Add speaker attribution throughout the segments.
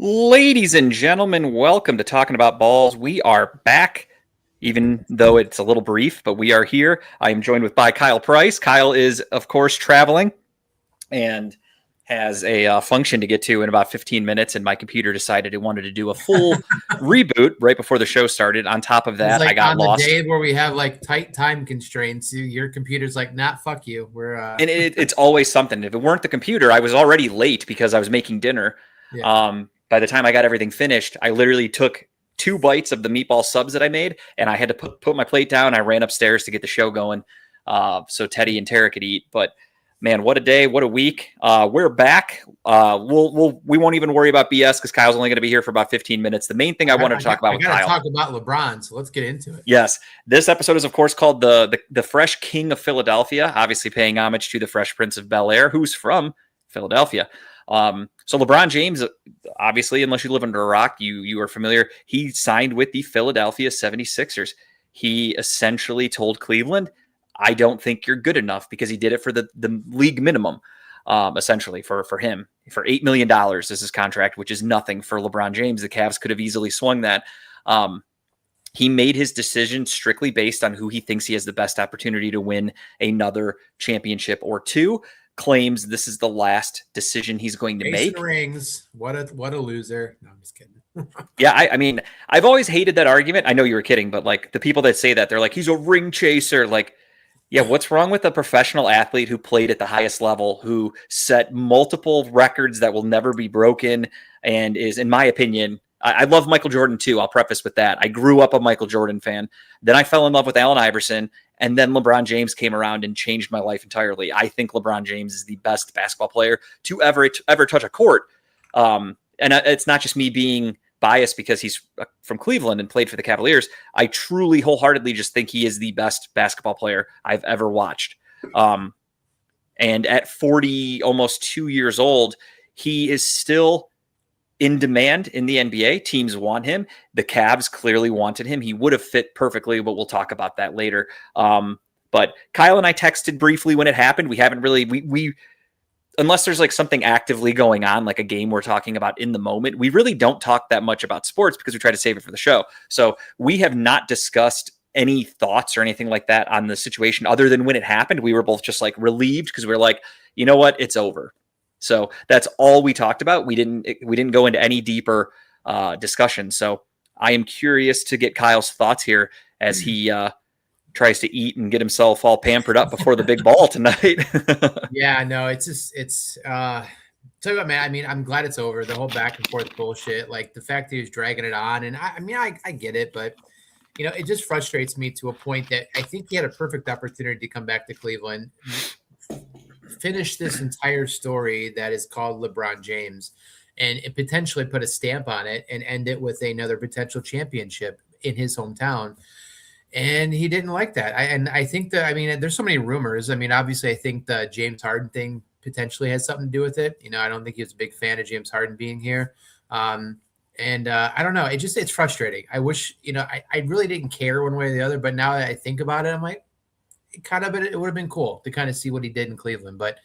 Speaker 1: Ladies and gentlemen, welcome to Talking About Balls. We are back, even though it's a little brief, but we are here. I am joined by Kyle Price. Kyle is, of course, traveling and has a function to get to in about 15 minutes, and my computer decided it wanted to do a full reboot right before the show started. On top of that, I got
Speaker 2: on
Speaker 1: lost.
Speaker 2: the day where we have like tight time constraints, your computer's like, "Not fuck you."
Speaker 1: And it's always something. If it weren't the computer, I was already late because I was making dinner.
Speaker 2: Yeah.
Speaker 1: By the time I got everything finished, I literally took 2 bites of the meatball subs that I made, and I had to put my plate down. I ran upstairs to get the show going, so Teddy and Tara could eat. But man, what a day, what a week! We're back. We won't even worry about BS because Kyle's only going to be here for about 15 minutes. The main thing I wanted to talk about with Kyle.
Speaker 2: Talk about LeBron, so let's get into it.
Speaker 1: Yes, this episode is of course called the Fresh King of Philadelphia, obviously paying homage to the Fresh Prince of Bel-Air, who's from Philadelphia. So LeBron James, obviously, unless you live under a rock, you are familiar. He signed with the Philadelphia 76ers. He essentially told Cleveland, I don't think you're good enough, because he did it for the league minimum, essentially for him. For $8 million is his contract, which is nothing for LeBron James. The Cavs could have easily swung that. He made his decision strictly based on who he thinks he has the best opportunity to win another championship or two. Claims this is the last decision he's going to make.
Speaker 2: Rings. What a loser. No, I'm just kidding.
Speaker 1: Yeah, I mean, I've always hated that argument. I know you were kidding, but like the people that say that, they're like, he's a ring chaser. Like, yeah, what's wrong with a professional athlete who played at the highest level, who set multiple records that will never be broken, and is, in my opinion, I love Michael Jordan too. I'll preface with that. I grew up a Michael Jordan fan. Then I fell in love with Allen Iverson. And then LeBron James came around and changed my life entirely. I think LeBron James is the best basketball player to ever touch a court. And it's not just me being biased because he's from Cleveland and played for the Cavaliers. I truly, wholeheartedly just think he is the best basketball player I've ever watched. And at 40, almost 2 years old, he is still in demand in the NBA. Teams want him. The Cavs clearly wanted him. He would have fit perfectly, but we'll talk about that later. But Kyle and I texted briefly when it happened. We haven't really, we unless there's like something actively going on, like a game we're talking about in the moment, we really don't talk that much about sports because we try to save it for the show. So we have not discussed any thoughts or anything like that on the situation other than when it happened. We were both just like relieved because we were like, you know what, it's over. So that's all we talked about. We didn't go into any deeper discussion. So I am curious to get Kyle's thoughts here as he tries to eat and get himself all pampered up before the big ball tonight.
Speaker 2: Yeah, no, it's tell you what, man. I mean, I'm glad it's over. The whole back and forth bullshit, like the fact that he was dragging it on, and I get it, but it just frustrates me to a point that I think he had a perfect opportunity to come back to Cleveland, finish this entire story that is called LeBron James, and potentially put a stamp on it and end it with another potential championship in his hometown. And he didn't like that. I think that, there's so many rumors. Obviously, I think the James Harden thing potentially has something to do with it. I don't think he was a big fan of James Harden being here. I don't know. It's frustrating. I wish, I really didn't care one way or the other, but now that I think about it, I'm like, it would have been cool to kind of see what he did in Cleveland. But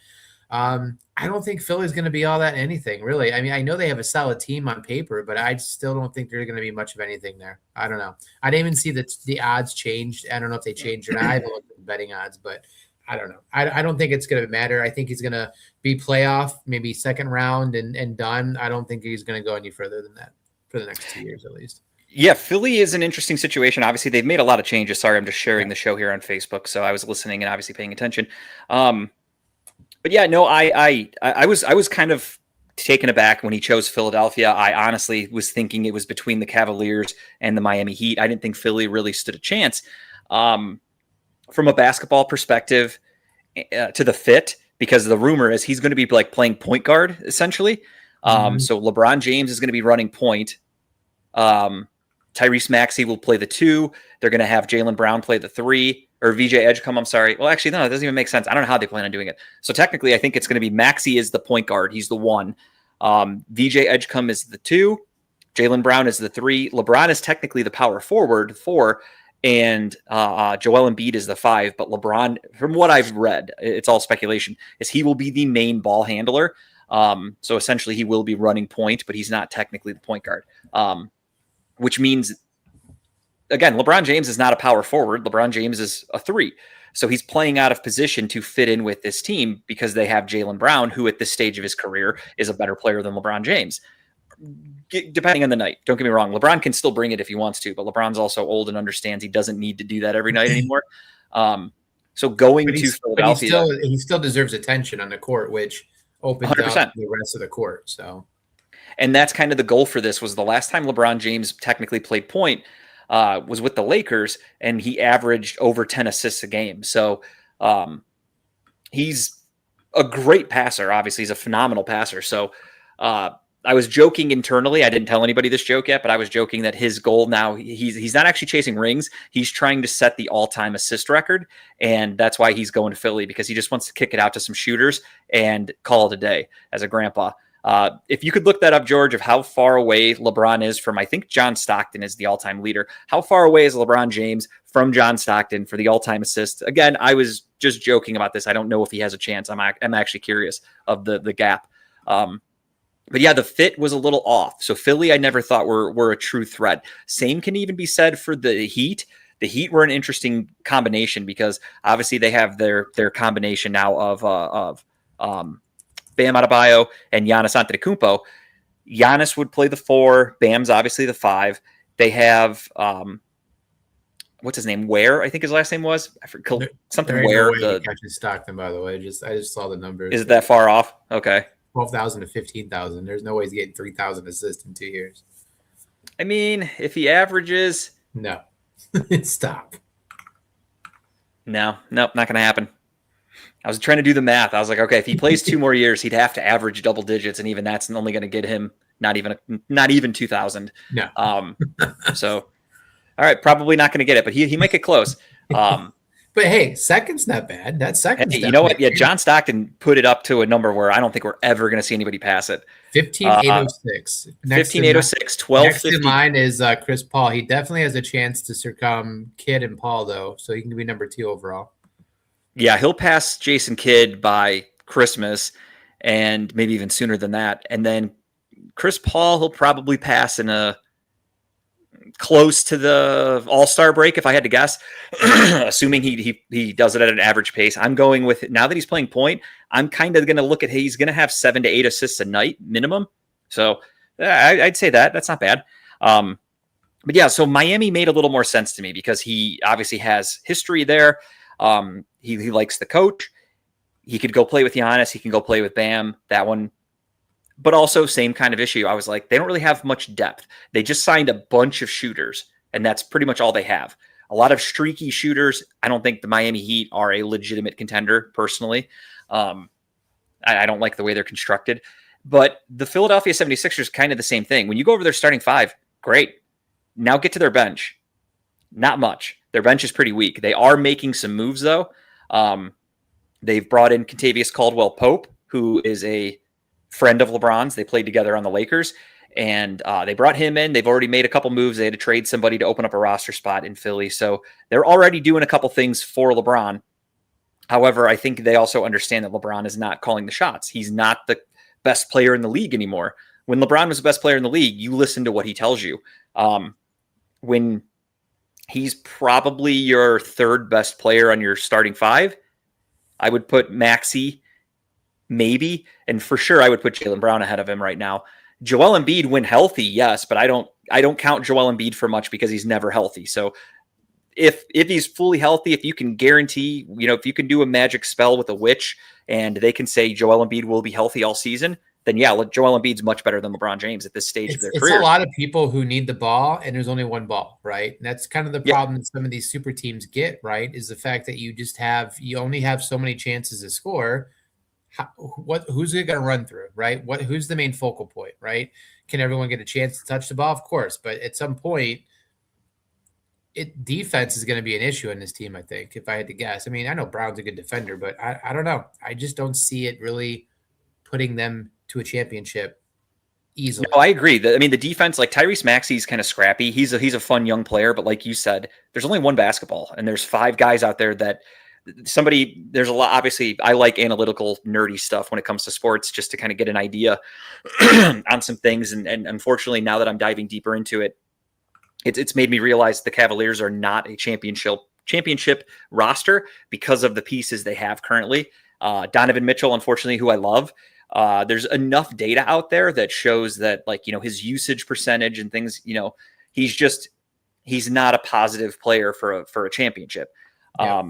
Speaker 2: I don't think Philly's going to be all that anything, really. I know they have a solid team on paper, but I still don't think they're going to be much of anything there. I don't know. I didn't even see that the odds changed. I don't know if they changed or not. I haven't looked at the betting odds, but I don't know. I don't think it's going to matter. I think he's going to be playoff, maybe second round and done. I don't think he's going to go any further than that for the next 2 years at least.
Speaker 1: Yeah, Philly is an interesting situation. Obviously, they've made a lot of changes. Sorry, I'm just sharing the show here on Facebook, so I was listening and obviously paying attention. But yeah, no, I was kind of taken aback when he chose Philadelphia. I honestly was thinking it was between the Cavaliers and the Miami Heat. I didn't think Philly really stood a chance. From a basketball perspective, to the fit, because the rumor is he's going to be like playing point guard essentially. So LeBron James is going to be running point. Tyrese Maxey will play the 2. They're going to have Jaylen Brown play the 3, or VJ Edgecombe. I'm sorry. Well, actually, no, it doesn't even make sense. I don't know how they plan on doing it. So technically, I think it's going to be Maxey is the point guard. He's the 1. VJ Edgecombe is the 2. Jaylen Brown is the 3. LeBron is technically the power forward, 4. And Joel Embiid is the 5. But LeBron, from what I've read, it's all speculation, is he will be the main ball handler. So essentially he will be running point, but he's not technically the point guard. Which means, again, LeBron James is not a power forward. LeBron James is a 3. So he's playing out of position to fit in with this team because they have Jaylen Brown, who at this stage of his career is a better player than LeBron James. Depending on the night. Don't get me wrong. LeBron can still bring it if he wants to, but LeBron's also old and understands he doesn't need to do that every night anymore. So going to Philadelphia.
Speaker 2: He still deserves attention on the court, which opens 100%. Up the rest of the court. So,
Speaker 1: and that's kind of the goal for this. Was the last time LeBron James technically played point was with the Lakers, and he averaged over 10 assists a game. So he's a great passer. Obviously, he's a phenomenal passer. So I was joking internally. I didn't tell anybody this joke yet, but I was joking that his goal now, he's not actually chasing rings. He's trying to set the all-time assist record, and that's why he's going to Philly, because he just wants to kick it out to some shooters and call it a day as a grandpa. If you could look that up, George, of how far away LeBron is from, I think John Stockton is the all-time leader. How far away is LeBron James from John Stockton for the all-time assists? Again, I was just joking about this. I don't know if he has a chance. I'm actually curious of the gap. But yeah, the fit was a little off. So Philly, I never thought were a true threat. Same can even be said for the Heat. The Heat were an interesting combination because obviously they have their combination now of Bam Adebayo and Giannis Antetokounmpo. Giannis would play the 4. Bam's obviously the 5. They have what's his name? Ware, I think his last name was. I forgot something. Ware.
Speaker 2: No catching Stockton, by the way. I just saw the numbers.
Speaker 1: Is it that far off? Okay.
Speaker 2: 12,000 to 15,000. There's no way he's getting 3,000 assists in 2 years.
Speaker 1: I mean, if he averages,
Speaker 2: no, stop.
Speaker 1: No, not going to happen. I was trying to do the math. I was like, okay, if he plays 2 more years, he'd have to average double digits, and even that's only going to get him not even 2,000.
Speaker 2: No.
Speaker 1: So, all right, probably not going to get it, but he might get close.
Speaker 2: But hey, second's not bad. That's second.
Speaker 1: Hey, you know what? Yeah, John Stockton put it up to a number where I don't think we're ever going to see anybody pass it.
Speaker 2: 15,806.
Speaker 1: 15,806, 12.
Speaker 2: Next in line is Chris Paul. He definitely has a chance to circum Kidd and Paul, though, so he can be number 2 overall.
Speaker 1: Yeah, he'll pass Jason Kidd by Christmas, and maybe even sooner than that. And then Chris Paul, he'll probably pass in a close to the All-Star break, if I had to guess, assuming he does it at an average pace. I'm going with, now that he's playing point, I'm kind of going to look at, he's going to have 7 to 8 assists a night minimum. So I'd say that's not bad. But yeah, so Miami made a little more sense to me because he obviously has history there. He likes the coach. He could go play with Giannis. He can go play with Bam. That one. But also same kind of issue. I was like, they don't really have much depth. They just signed a bunch of shooters, and that's pretty much all they have. A lot of streaky shooters. I don't think the Miami Heat are a legitimate contender, personally. I don't like the way they're constructed. But the Philadelphia 76ers, kind of the same thing. When you go over their starting 5, great. Now get to their bench. Not much. Their bench is pretty weak. They are making some moves, though. They've brought in Kentavious Caldwell-Pope, who is a friend of LeBron's. They played together on the Lakers, and they brought him in. They've already made a couple moves. They had to trade somebody to open up a roster spot in Philly. So they're already doing a couple things for LeBron. However, I think they also understand that LeBron is not calling the shots. He's not the best player in the league anymore. When LeBron was the best player in the league, you listen to what he tells you. When he's probably your 3rd best player on your starting 5, I would put Maxey, maybe, and for sure I would put Jaylen Brown ahead of him right now. Joel Embiid, when healthy, yes, but I don't count Joel Embiid for much because he's never healthy. So if he's fully healthy, if you can guarantee, if you can do a magic spell with a witch and they can say Joel Embiid will be healthy all season, then yeah, Joel Embiid's much better than LeBron James at this stage of their career.
Speaker 2: It's a lot of people who need the ball, and there's only one ball, right? And that's kind of the problem that some of these super teams get, right? Is the fact that you only have so many chances to score. Who's it going to run through, right? Who's the main focal point, right? Can everyone get a chance to touch the ball? Of course, but at some point, defense is going to be an issue in this team, I think, if I had to guess. I mean, I know Brown's a good defender, but I don't know. I just don't see it really putting them to a championship easily.
Speaker 1: No, I agree. The defense, like Tyrese Maxey's kind of scrappy. He's a fun young player, but like you said, there's only one basketball, and there's 5 guys out there that there's a lot, obviously I like analytical nerdy stuff when it comes to sports, just to kind of get an idea on some things. And unfortunately, now that I'm diving deeper into it, it's made me realize the Cavaliers are not a championship roster because of the pieces they have currently. Donovan Mitchell, unfortunately, who I love, there's enough data out there that shows that, like, his usage percentage and things, he's not a positive player for a championship. Yeah.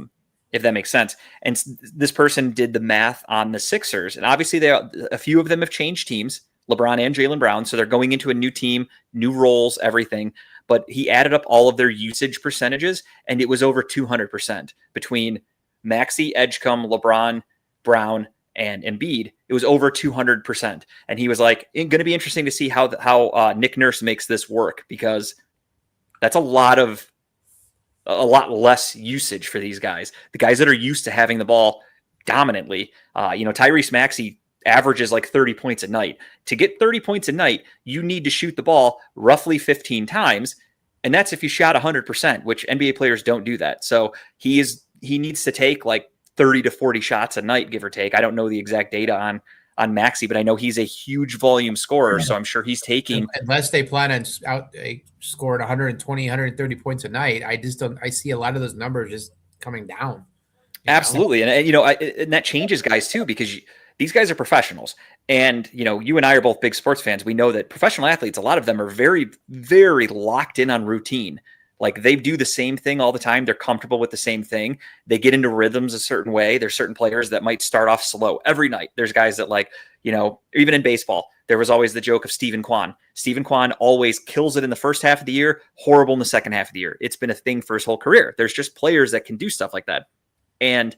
Speaker 1: If that makes sense. And this person did the math on the Sixers, and obviously a few of them have changed teams, LeBron and Jaylen Brown. So they're going into a new team, new roles, everything. But he added up all of their usage percentages, and it was over 200% between Maxey, Edgecombe, LeBron, Brown, and Embiid. It was over 200%. And he was like, it's going to be interesting to see how Nick Nurse makes this work, because that's a lot less usage for these guys. The guys that are used to having the ball dominantly, Tyrese Maxey averages like 30 points a night. To get 30 points a night, you need to shoot the ball roughly 15 times. And that's if you shot 100%, which NBA players don't do that. So he needs to take like 30 to 40 shots a night, give or take. I don't know the exact data on Maxey, but I know he's a huge volume scorer. So I'm sure he's taking,
Speaker 2: unless they plan on scoring 120, 130 points a night. I see a lot of those numbers just coming down.
Speaker 1: Absolutely. And that changes guys too, because these guys are professionals. And, you and I are both big sports fans. We know that professional athletes, a lot of them are very, very locked in on routine. Like, they do the same thing all the time. They're comfortable with the same thing. They get into rhythms a certain way. There's certain players that might start off slow every night. There's guys that, like, even in baseball, there was always the joke of Stephen Kwan. Stephen Kwan always kills it in the first half of the year, horrible in the second half of the year. It's been a thing for his whole career. There's just players that can do stuff like that. And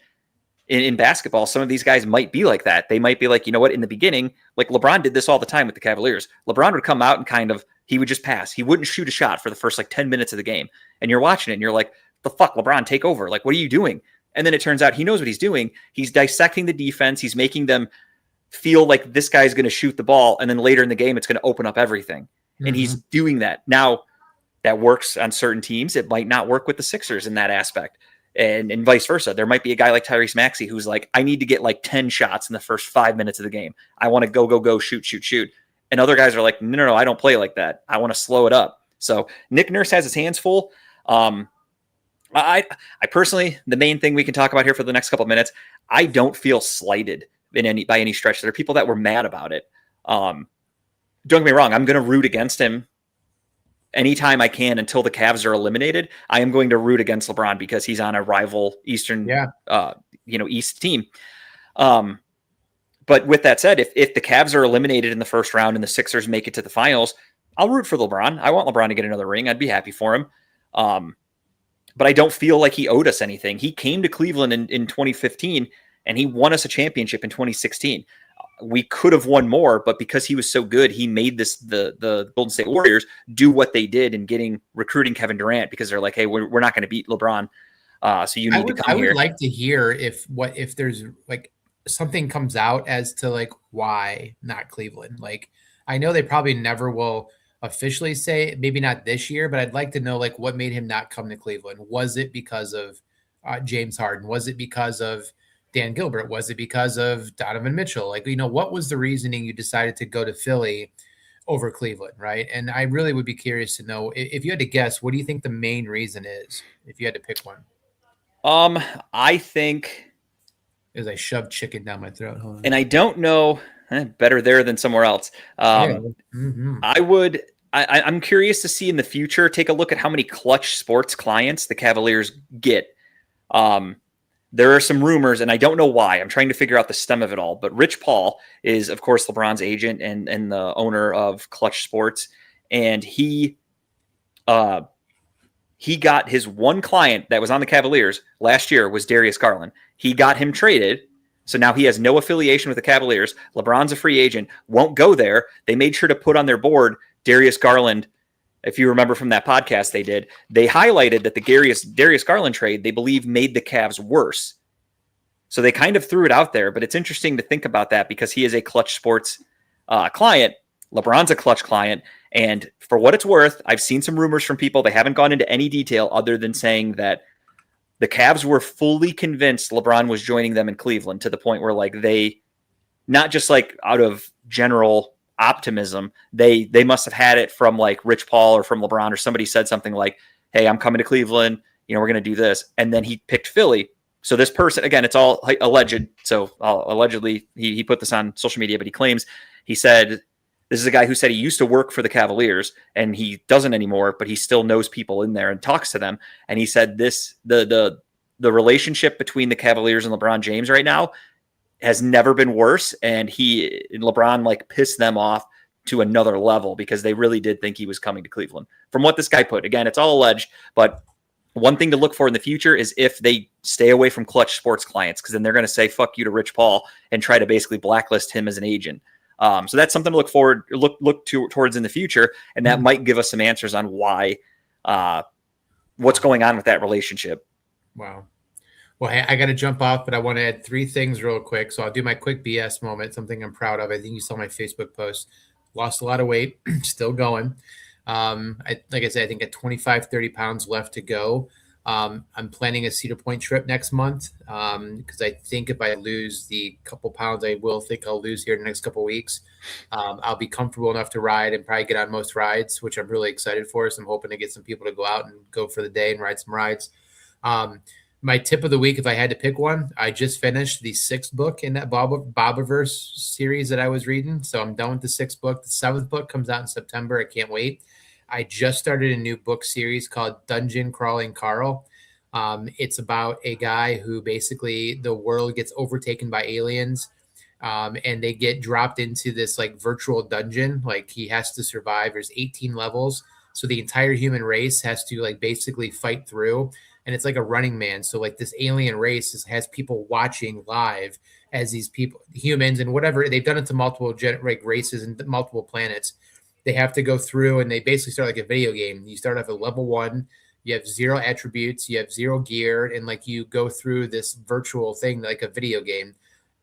Speaker 1: in basketball, some of these guys might be like that. They might be like, in the beginning, like LeBron did this all the time with the Cavaliers. LeBron would come out and he would just pass. He wouldn't shoot a shot for the first 10 minutes of the game. And you're watching it and you're like, the fuck, LeBron, take over. Like, what are you doing? And then it turns out he knows what he's doing. He's dissecting the defense. He's making them feel like this guy's going to shoot the ball. And then later in the game, it's going to open up everything. Mm-hmm. And he's doing that. Now, that works on certain teams. It might not work with the Sixers in that aspect. And vice versa. There might be a guy like Tyrese Maxey who's like, I need to get 10 shots in the first 5 minutes of the game. I want to go, shoot. And other guys are like, no, I don't play like that. I want to slow it up. So Nick Nurse has his hands full. I personally, the main thing we can talk about here for the next couple of minutes, I don't feel slighted by any stretch. There are people that were mad about it. Don't get me wrong. I'm going to root against him anytime I can until the Cavs are eliminated. I am going to root against LeBron because he's on a rival Eastern, East team. But with that said, if the Cavs are eliminated in the first round and the Sixers make it to the finals, I'll root for LeBron. I want LeBron to get another ring. I'd be happy for him. But I don't feel like he owed us anything. He came to Cleveland in 2015 and he won us a championship in 2016. We could have won more, but because he was so good, he made the Golden State Warriors do what they did in recruiting Kevin Durant, because they're like, hey, we're not going to beat LeBron. So you need to come here.
Speaker 2: I would like to hear if there's something comes out as to why not Cleveland. I know they probably never will officially say, maybe not this year, but I'd like to know what made him not come to Cleveland. Was it because of James Harden? Was it because of Dan Gilbert? Was it because of Donovan Mitchell? What was the reasoning you decided to go to Philly over Cleveland, right? And I really would be curious to know, if you had to guess, what do you think the main reason is, if you had to pick one?
Speaker 1: I think,
Speaker 2: as I shoved chicken down my throat. Hold on.
Speaker 1: And I don't know, better there than somewhere else.
Speaker 2: Mm-hmm.
Speaker 1: I'm curious to see in the future, take a look at how many Clutch Sports clients the Cavaliers get. There are some rumors, and I don't know why. I'm trying to figure out the stem of it all. But Rich Paul is, of course, LeBron's agent and the owner of Clutch Sports. And he got his one client that was on the Cavaliers last year was Darius Garland. He got him traded. So now he has no affiliation with the Cavaliers. LeBron's a free agent, won't go there. They made sure to put on their board Darius Garland. If you remember from that podcast they highlighted that the Darius Garland trade, they believe, made the Cavs worse. So they kind of threw it out there, but it's interesting to think about that because he is a Clutch Sports client. LeBron's a Clutch client. And for what it's worth, I've seen some rumors from people. They haven't gone into any detail other than saying that the Cavs were fully convinced LeBron was joining them in Cleveland, to the point where like they, not just like out of general optimism, they must have had it from like Rich Paul or from LeBron, or somebody said something like, hey, I'm coming to Cleveland, we're going to do this. And then he picked Philly. So this person, again, it's all alleged. So allegedly he put this on social media, but he said, this is a guy who said he used to work for the Cavaliers and he doesn't anymore, but he still knows people in there and talks to them. And he said the relationship between the Cavaliers and LeBron James right now has never been worse. And LeBron like pissed them off to another level because they really did think he was coming to Cleveland. From what this guy put, again, it's all alleged, but one thing to look for in the future is if they stay away from Clutch Sports clients, because then they're going to say fuck you to Rich Paul and try to basically blacklist him as an agent. So that's something to look towards in the future, and that might give us some answers on why, what's going on with that relationship.
Speaker 2: Wow. Well, hey, I got to jump off, but I want to add 3 things real quick. So I'll do my quick BS moment, something I'm proud of. I think you saw my Facebook post. Lost a lot of weight, still going. Like I said, I think at 25, 30 pounds left to go. I'm planning a Cedar Point trip next month because I think if I lose the couple pounds I'll lose here in the next couple weeks, I'll be comfortable enough to ride and probably get on most rides, which I'm really excited for. So I'm hoping to get some people to go out and go for the day and ride some rides. My tip of the week, if I had to pick one, I just finished the 6th book in that Bobiverse series that I was reading. So I'm done with the 6th book. The 7th book comes out in September. I can't wait. I just started a new book series called Dungeon Crawling Carl. It's about a guy who basically the world gets overtaken by aliens, and they get dropped into this like virtual dungeon. Like he has to survive. There's 18 levels. So the entire human race has to like basically fight through. And it's like a Running Man. So like this alien race has people watching live as these people, humans and whatever. They've done it to multiple races and multiple planets. They have to go through and they basically start like a video game. You start off at level 1, you have 0 attributes, you have 0 gear, and like you go through this virtual thing like a video game.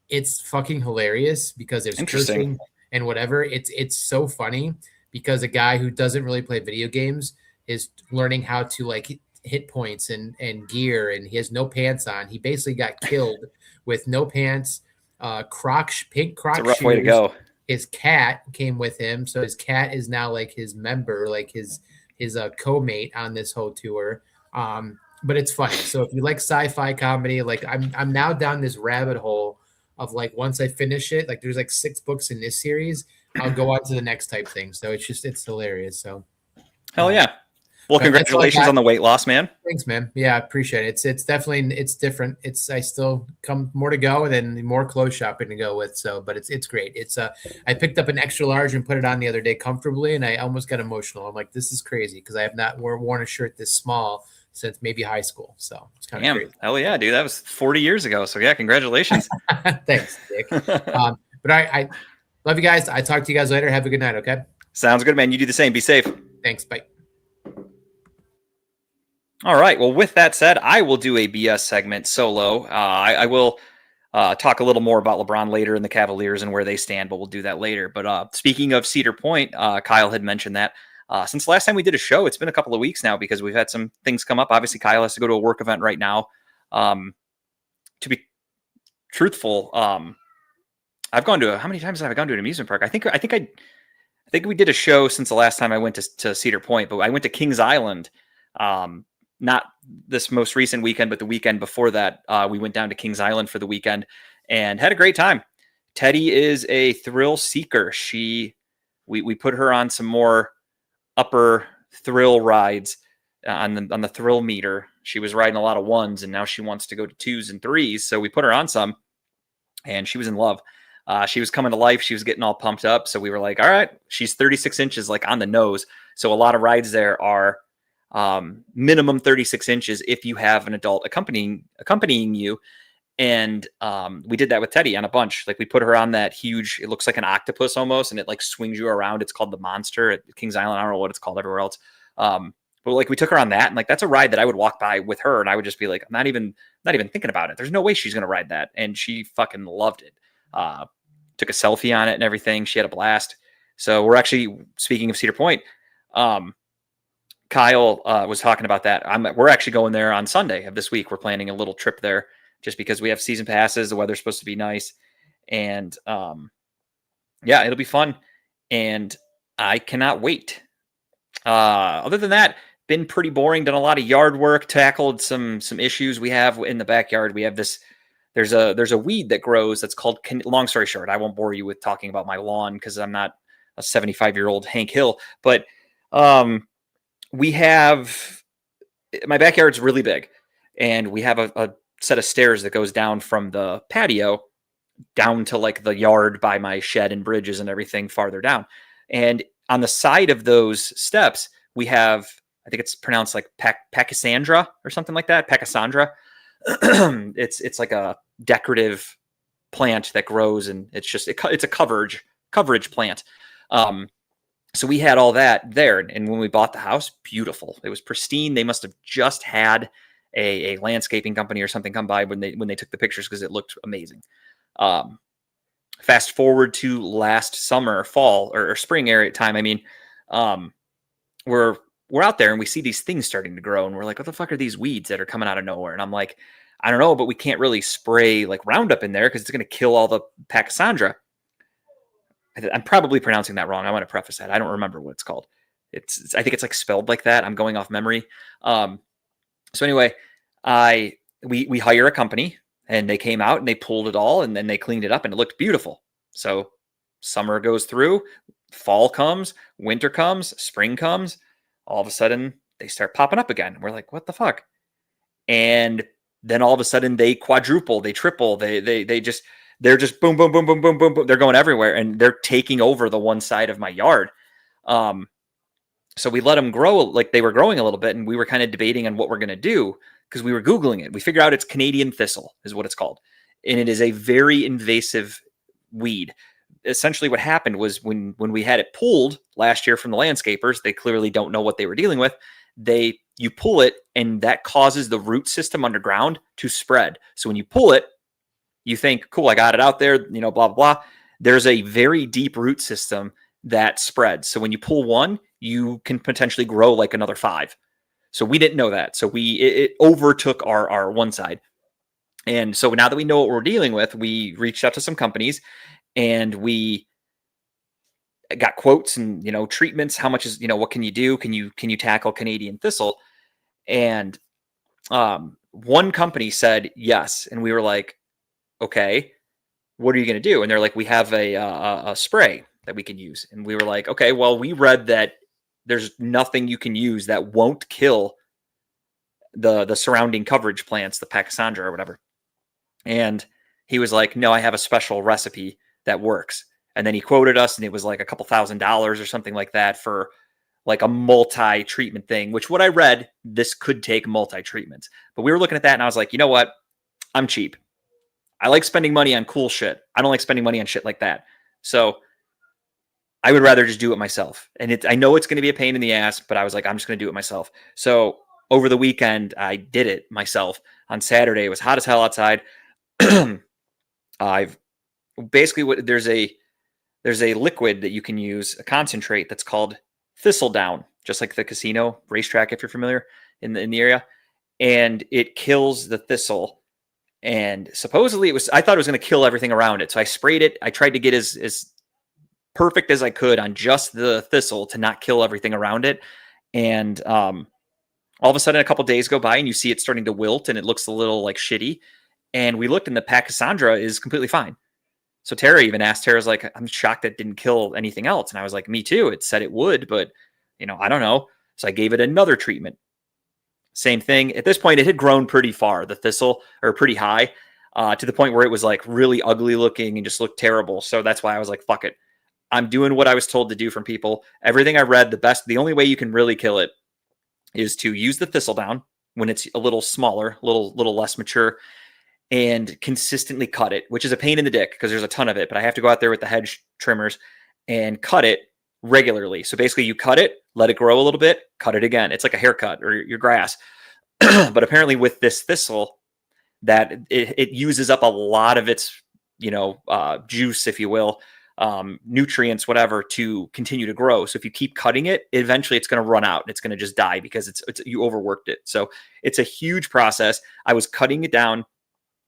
Speaker 2: It's fucking hilarious because there's cursing and whatever. It's so funny because a guy who doesn't really play video games is learning how to like hit points and gear, and he has no pants on. He basically got killed with no pants, pink Croc
Speaker 1: it's a rough
Speaker 2: shoes.
Speaker 1: way to go.
Speaker 2: His cat came with him, so his cat is now like his member, like his co-mate on this whole tour. But it's funny. So if you like sci-fi comedy, like I'm now down this rabbit hole of like once I finish it, like there's like 6 books in this series, I'll go on to the next type thing. So it's hilarious. So
Speaker 1: hell yeah. Well, congratulations on the weight loss, man.
Speaker 2: Thanks, man. Yeah, I appreciate it. It's definitely different. I still come more to go and then more clothes shopping to go with. So, but it's great. I picked up an extra large and put it on the other day comfortably, and I almost got emotional. I'm like, this is crazy because I have not worn a shirt this small since maybe high school. So it's kind of crazy.
Speaker 1: Hell yeah, dude. That was 40 years ago. So yeah, congratulations.
Speaker 2: Thanks, Dick. But I love you guys. I talk to you guys later. Have a good night. Okay.
Speaker 1: Sounds good, man. You do the same. Be safe.
Speaker 2: Thanks. Bye.
Speaker 1: All right. Well, with that said, I will do a BS segment solo. I will talk a little more about LeBron later in the Cavaliers and where they stand, but we'll do that later. But speaking of Cedar Point, Kyle had mentioned that since the last time we did a show, it's been a couple of weeks now because we've had some things come up. Obviously, Kyle has to go to a work event right now. To be truthful, I've gone to how many times have I gone to an amusement park? I think we did a show since the last time I went to Cedar Point, but I went to Kings Island. Not this most recent weekend, but the weekend before that, we went down to Kings Island for the weekend and had a great time. Teddy is a thrill seeker. We put her on some more upper thrill rides on the thrill meter. She was riding a lot of 1s and now she wants to go to 2s and 3s. So we put her on some and she was in love. She was coming to life. She was getting all pumped up. So we were like, all right, she's 36 inches, like on the nose. So a lot of rides there are minimum 36 inches if you have an adult accompanying you. And we did that with Teddy on a bunch. Like we put her on that huge, it looks like an octopus almost, and it like swings you around. It's called the Monster at Kings Island. I don't know what it's called everywhere else. But like we took her on that, and like that's a ride that I would walk by with her and I would just be like, I'm not even thinking about it. There's no way she's gonna ride that. And she fucking loved it. Took a selfie on it and everything. She had a blast. So we're actually, speaking of Cedar Point, Kyle was talking about that. We're actually going there on Sunday of this week. We're planning a little trip there just because we have season passes. The weather's supposed to be nice. And yeah, it'll be fun. And I cannot wait. Other than that, been pretty boring. Done a lot of yard work, tackled some issues we have in the backyard. We have this. There's a weed that grows that's called. Long story short, I won't bore you with talking about my lawn because I'm not a 75-year-old Hank Hill. But we have my backyard's really big, and we have a set of stairs that goes down from the patio down to like the yard by my shed and bridges and everything farther down. And on the side of those steps, we have, I think it's pronounced like Pachysandra or something like that. Pachysandra. It's like a decorative plant that grows, and it's a coverage plant. So we had all that there. And when we bought the house, beautiful. It was pristine. They must have just had a landscaping company or something come by when they took the pictures because it looked amazing. Fast forward to last summer, fall or spring area time. I mean, we're out there and we see these things starting to grow, and we're like, what the fuck are these weeds that are coming out of nowhere? And I'm like, I don't know, but we can't really spray like Roundup in there because it's going to kill all the Pachysandra. I'm probably pronouncing that wrong. I want to preface that. I don't remember what it's called. I think it's like spelled like that. I'm going off memory. So anyway, we hire a company, and they came out and they pulled it all, and then they cleaned it up, and it looked beautiful. So summer goes through, fall comes, winter comes, spring comes. All of a sudden they start popping up again. We're like, what the fuck? And then all of a sudden they quadruple, they triple, they're just boom, boom, boom, boom, boom, boom, boom. They're going everywhere, and they're taking over the one side of my yard. So we let them grow like they were growing a little bit, and we were kind of debating on what we're going to do because we were Googling it. We figured out it's Canadian thistle is what it's called. And it is a very invasive weed. Essentially what happened was when we had it pulled last year from the landscapers, they clearly don't know what they were dealing with. You pull it, and that causes the root system underground to spread. So when you pull it, you think, cool, I got it out there, blah, blah, blah. There's a very deep root system that spreads. So when you pull one, you can potentially grow like another 5. So we didn't know that. So it overtook our one side. And so now that we know what we're dealing with, we reached out to some companies, and we got quotes and, treatments. How much is, what can you do? Can you tackle Canadian thistle? And one company said yes. And we were like, okay, what are you going to do? And they're like, we have a spray that we can use. And we were like, okay, well, we read that there's nothing you can use that won't kill the surrounding coverage plants, the Pachysandra or whatever. And he was like, no, I have a special recipe that works. And then he quoted us, and it was like a couple $1,000s or something like that for like a multi-treatment thing, which what I read, this could take multi-treatments. But we were looking at that, and I was like, you know what? I'm cheap. I like spending money on cool shit. I don't like spending money on shit like that. So I would rather just do it myself. And I know it's going to be a pain in the ass, but I was like, I'm just going to do it myself. So over the weekend, I did it myself. On Saturday, it was hot as hell outside. I've basically there's a liquid that you can use, a concentrate that's called Thistledown, just like the casino racetrack, if you're familiar in the area, and it kills the thistle. And supposedly I thought it was going to kill everything around it. So I sprayed it. I tried to get as perfect as I could on just the thistle to not kill everything around it. And all of a sudden, a couple days go by, and you see it starting to wilt, and it looks a little like shitty. And we looked, and the Pachysandra is completely fine. So Tara even asked, Tara's like, I'm shocked that didn't kill anything else. And I was like, me too. It said it would, but I don't know. So I gave it another treatment. Same thing. At this point, it had grown pretty far, the thistle, or pretty high, to the point where it was like really ugly looking and just looked terrible. So that's why I was like, fuck it. I'm doing what I was told to do from people. Everything I read, the only way you can really kill it is to use the thistledown when it's a little smaller, little less mature, and consistently cut it, which is a pain in the dick because there's a ton of it, but I have to go out there with the hedge trimmers and cut it regularly. So basically you cut it, let it grow a little bit, cut it again. It's like a haircut or your grass. But apparently with this thistle, that it uses up a lot of its, juice, if you will, nutrients, whatever, to continue to grow. So if you keep cutting it, eventually it's going to run out. It's going to just die because it's you overworked it. So it's a huge process. I was cutting it down,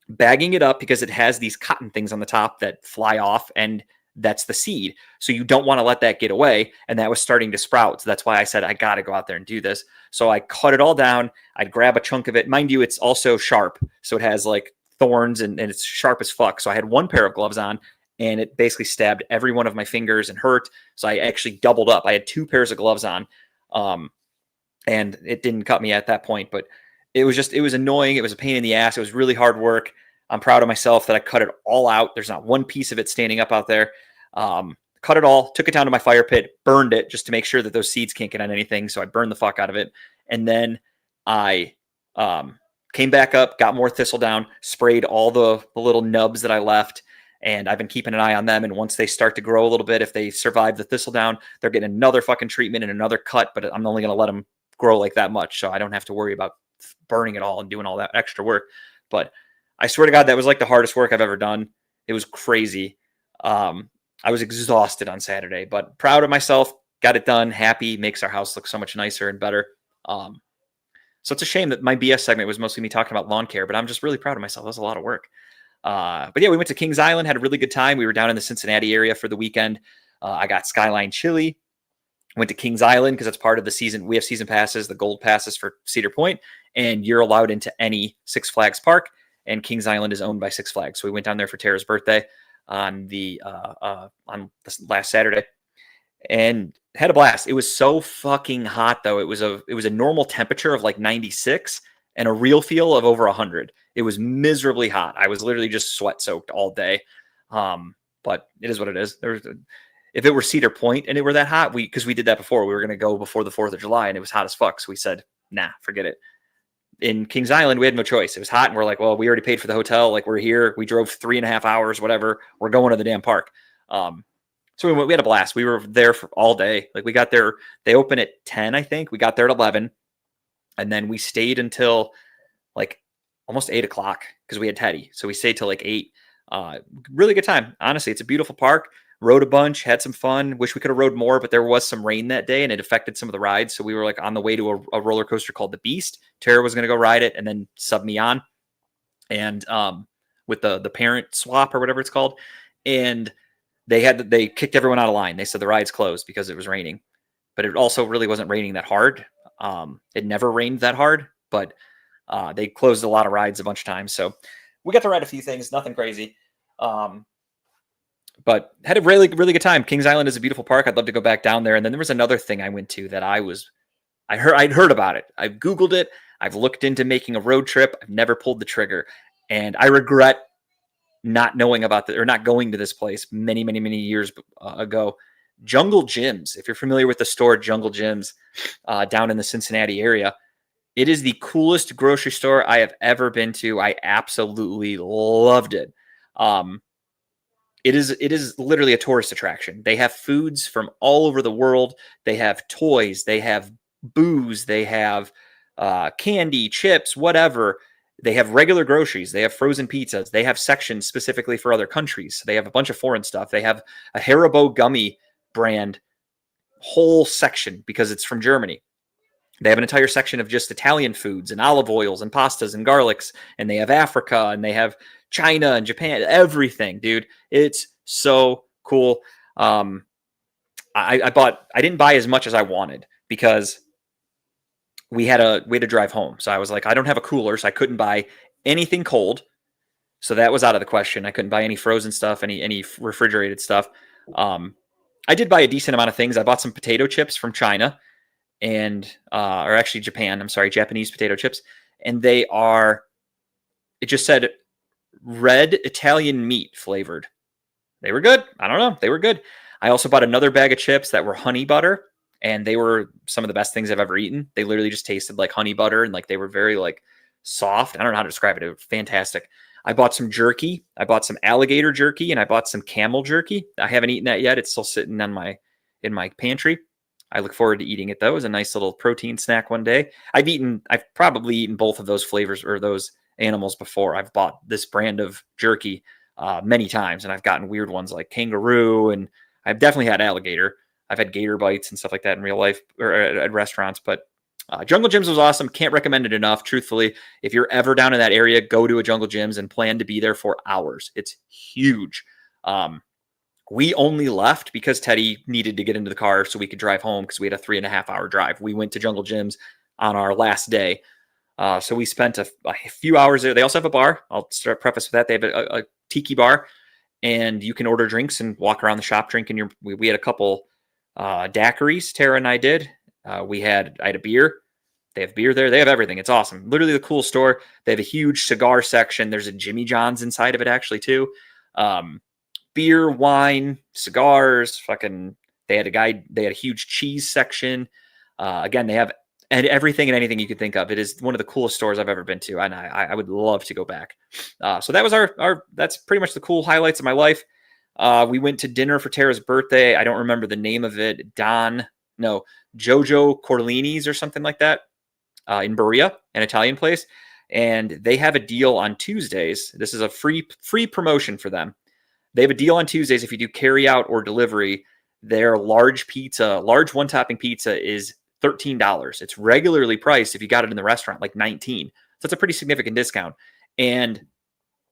Speaker 1: bagging it up because it has these cotton things on the top that fly off, and that's the seed. So you don't want to let that get away. And that was starting to sprout. So that's why I said, I got to go out there and do this. So I cut it all down. I'd grab a chunk of it. Mind you, it's also sharp. So it has like thorns and it's sharp as fuck. So I had one pair of gloves on and it basically stabbed every one of my fingers and hurt. So I actually doubled up. I had 2 pairs of gloves on. And it didn't cut me at that point, but it was annoying. It was a pain in the ass. It was really hard work. I'm proud of myself that I cut it all out. There's not one piece of it standing up out there. Cut it all, took it down to my fire pit, burned it just to make sure that those seeds can't get on anything. So I burned the fuck out of it. And then I came back up, got more thistledown, sprayed all the little nubs that I left. And I've been keeping an eye on them. And once they start to grow a little bit, if they survive the thistledown, they're getting another fucking treatment and another cut. But I'm only going to let them grow like that much. So I don't have to worry about burning it all and doing all that extra work. But I swear to God, that was like the hardest work I've ever done. It was crazy. I was exhausted on Saturday, but proud of myself. Got it done. Happy. Makes our house look so much nicer and better. So it's a shame that my BS segment was mostly me talking about lawn care, but I'm just really proud of myself. That was a lot of work. But yeah, we went to Kings Island, had a really good time. We were down in the Cincinnati area for the weekend. I got Skyline Chili. Went to Kings Island because that's part of the season. We have season passes, the gold passes for Cedar Point, and you're allowed into any Six Flags park. And Kings Island is owned by Six Flags. So we went down there for Tara's birthday on this last Saturday and had a blast. It was so fucking hot though. It was a normal temperature of like 96 and a real feel of over 100. It was miserably hot. I was literally just sweat soaked all day. But it is what it is. If it were Cedar Point and it were that hot, because we did that before, we were going to go before the 4th of July and it was hot as fuck. So we said, nah, forget it. In Kings Island, we had no choice. It was hot and we're like, well, we already paid for the hotel. Like we're here. We drove 3.5 hours, whatever. We're going to the damn park. So we had a blast. We were there for all day. Like we got there, they open at 10, I think. We got there at 11 and then we stayed until like almost 8 o'clock because we had Teddy. So we stayed till like 8. Really good time. Honestly, it's a beautiful park. Rode a bunch, had some fun. Wish we could have rode more, but there was some rain that day and it affected some of the rides. So we were like on the way to a roller coaster called the Beast. Tara was going to go ride it and then sub me on. And with the parent swap or whatever it's called. And they kicked everyone out of line. They said the ride's closed because it was raining. But it also really wasn't raining that hard. It never rained that hard, but they closed a lot of rides a bunch of times. So we got to ride a few things, nothing crazy. But had a really, really good time. Kings Island is a beautiful park. I'd love to go back down there. And then there was another thing I went to that I'd heard about it. I've Googled it. I've looked into making a road trip. I've never pulled the trigger. And I regret not knowing about or not going to this place many, many, many years ago. Jungle Gyms. If you're familiar with the store Jungle Gyms down in the Cincinnati area, it is the coolest grocery store I have ever been to. I absolutely loved it. It is literally a tourist attraction. They have foods from all over the world. They have toys. They have booze. They have candy, chips, whatever. They have regular groceries. They have frozen pizzas. They have sections specifically for other countries. They have a bunch of foreign stuff. They have a Haribo gummy brand whole section because it's from Germany. They have an entire section of just Italian foods and olive oils and pastas and garlics. And they have Africa and they have China and Japan, everything, dude. It's so cool. I didn't buy as much as I wanted because we had to drive home. So I was like, I don't have a cooler, so I couldn't buy anything cold. So that was out of the question. I couldn't buy any frozen stuff, any refrigerated stuff. I did buy a decent amount of things. I bought some potato chips from China or actually Japan. I'm sorry, Japanese potato chips. And it just said red Italian meat flavored. They were good. I don't know. They were good. I also bought another bag of chips that were honey butter, and they were some of the best things I've ever eaten. They literally just tasted like honey butter, and like they were very like soft. I don't know how to describe it. It was fantastic. I bought some jerky. I bought some alligator jerky, and I bought some camel jerky. I haven't eaten that yet. It's still sitting in my pantry. I look forward to eating it though. As a nice little protein snack one day. I've probably eaten both of those flavors or those animals before. I've bought this brand of jerky many times, and I've gotten weird ones like kangaroo, and I've definitely had alligator. I've had gator bites and stuff like that in real life or at restaurants, but Jungle Gyms was awesome. Can't recommend it enough. Truthfully, if you're ever down in that area, go to a Jungle Gyms and plan to be there for hours. It's huge. We only left because Teddy needed to get into the car so we could drive home because we had a 3.5 hour drive. We went to Jungle Gyms on our last day. So we spent a few hours there. They also have a bar. I'll start preface with that. They have a tiki bar, and you can order drinks and walk around the shop drinking we had a couple daiquiris, Tara and I did. I had a beer. They have beer there. They have everything. It's awesome. Literally the cool store. They have a huge cigar section. There's a Jimmy John's inside of it actually too. Beer, wine, cigars, they had a huge cheese section. Again, they have everything and anything you could think of. It is one of the coolest stores I've ever been to, and I would love to go back. So that was that's pretty much the cool highlights of my life. We went to dinner for Tara's birthday. I don't remember the name of it. Jojo Corlini's or something like that, in Berea, an Italian place. And they have a deal on Tuesdays. This is a free promotion for them. They have a deal on Tuesdays. If you do carry out or delivery, their large one topping pizza is $13. It's regularly priced if you got it in the restaurant, like $19. So it's a pretty significant discount. And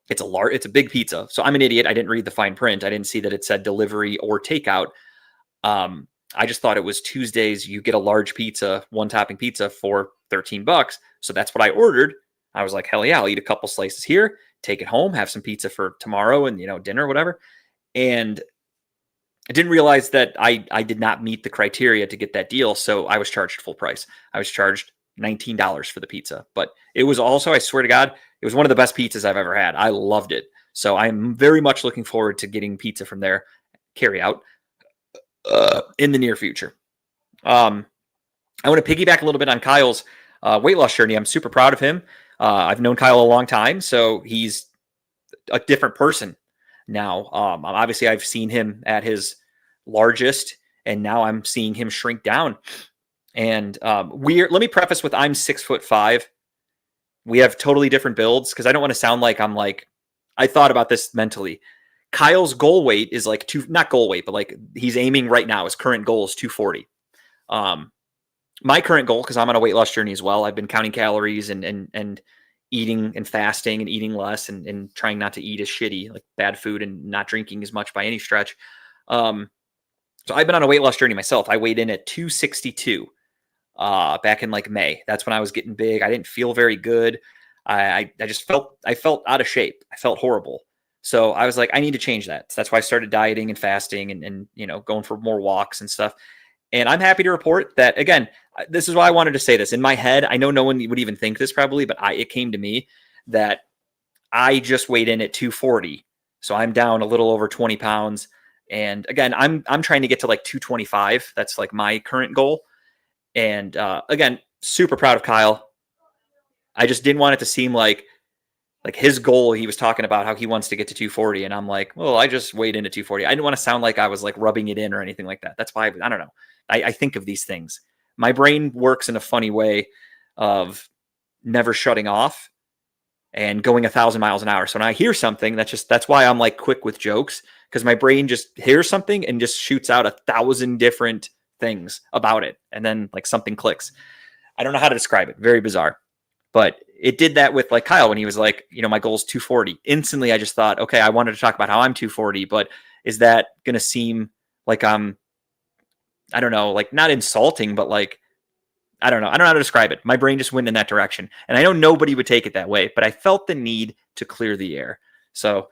Speaker 1: it's a big pizza. So I'm an idiot. I didn't read the fine print. I didn't see that it said delivery or takeout. I just thought it was Tuesdays. You get a large pizza, one topping pizza for $13. So that's what I ordered. I was like, hell yeah, I'll eat a couple slices here, take it home, have some pizza for tomorrow and, dinner, whatever. And I didn't realize that I did not meet the criteria to get that deal. So I was charged full price. I was charged $19 for the pizza, but it was also, I swear to God, it was one of the best pizzas I've ever had. I loved it. So I'm very much looking forward to getting pizza from there, carry out, in the near future. I want to piggyback a little bit on Kyle's weight loss journey. I'm super proud of him. I've known Kyle a long time, so he's a different person now. Obviously, I've seen him at his largest, and now I'm seeing him shrink down. And let me preface with I'm 6'5". We have totally different builds because I don't want to sound like I thought about this mentally. Kyle's goal weight is not goal weight, but he's aiming right now. His current goal is 240. My current goal, because I'm on a weight loss journey as well, I've been counting calories and eating and fasting and eating less and trying not to eat as shitty, like bad food, and not drinking as much by any stretch. So I've been on a weight loss journey myself. I weighed in at 262 back in May. That's when I was getting big. I didn't feel very good. I felt out of shape. I felt horrible. So I was like, I need to change that. So that's why I started dieting and fasting and going for more walks and stuff. And I'm happy to report that, again, this is why I wanted to say this. In my head, I know no one would even think this probably, but it came to me that I just weighed in at 240. So I'm down a little over 20 pounds. And again, I'm trying to get to 225. That's my current goal. And again, super proud of Kyle. I just didn't want it to seem like his goal, he was talking about how he wants to get to 240. And I'm like, well, I just weighed in at 240. I didn't want to sound like I was rubbing it in or anything like that. That's why I don't know. I think of these things. My brain works in a funny way of never shutting off and going 1,000 miles an hour. So when I hear something, that's why I'm quick with jokes, because my brain just hears something and just shoots out 1,000 different things about it. And then something clicks. I don't know how to describe it. Very bizarre. But it did that with Kyle when he was my goal is 240. Instantly, I just thought, okay, I wanted to talk about how I'm 240, but is that going to seem like I'm, I don't know, not insulting, but I don't know. I don't know how to describe it. My brain just went in that direction. And I know nobody would take it that way, but I felt the need to clear the air. So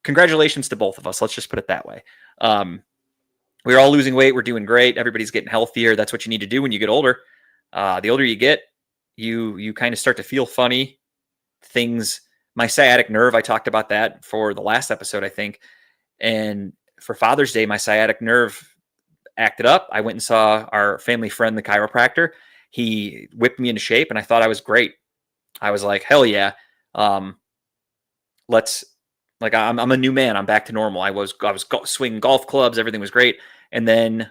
Speaker 1: congratulations to both of us. Let's just put it that way. We're all losing weight. We're doing great. Everybody's getting healthier. That's what you need to do when you get older. The older you get, you kind of start to feel funny things. My sciatic nerve, I talked about that for the last episode, I think. And for Father's Day, my sciatic nerve acted up. I went and saw our family friend, the chiropractor. He whipped me into shape, and I thought I was great. I was like, hell yeah. I'm a new man. I'm back to normal. I was swinging golf clubs. Everything was great. And then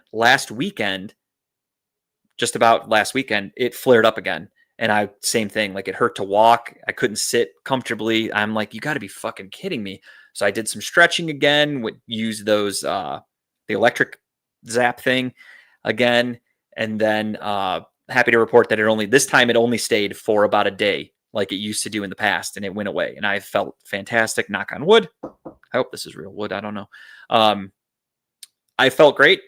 Speaker 1: just about last weekend, it flared up again. And same thing, like it hurt to walk. I couldn't sit comfortably. I'm like, you got to be fucking kidding me. So I did some stretching again, would use those, the electric zap thing again. And then, happy to report that this time it only stayed for about a day, like it used to do in the past, and it went away. And I felt fantastic, knock on wood. I hope this is real wood. I don't know. I felt great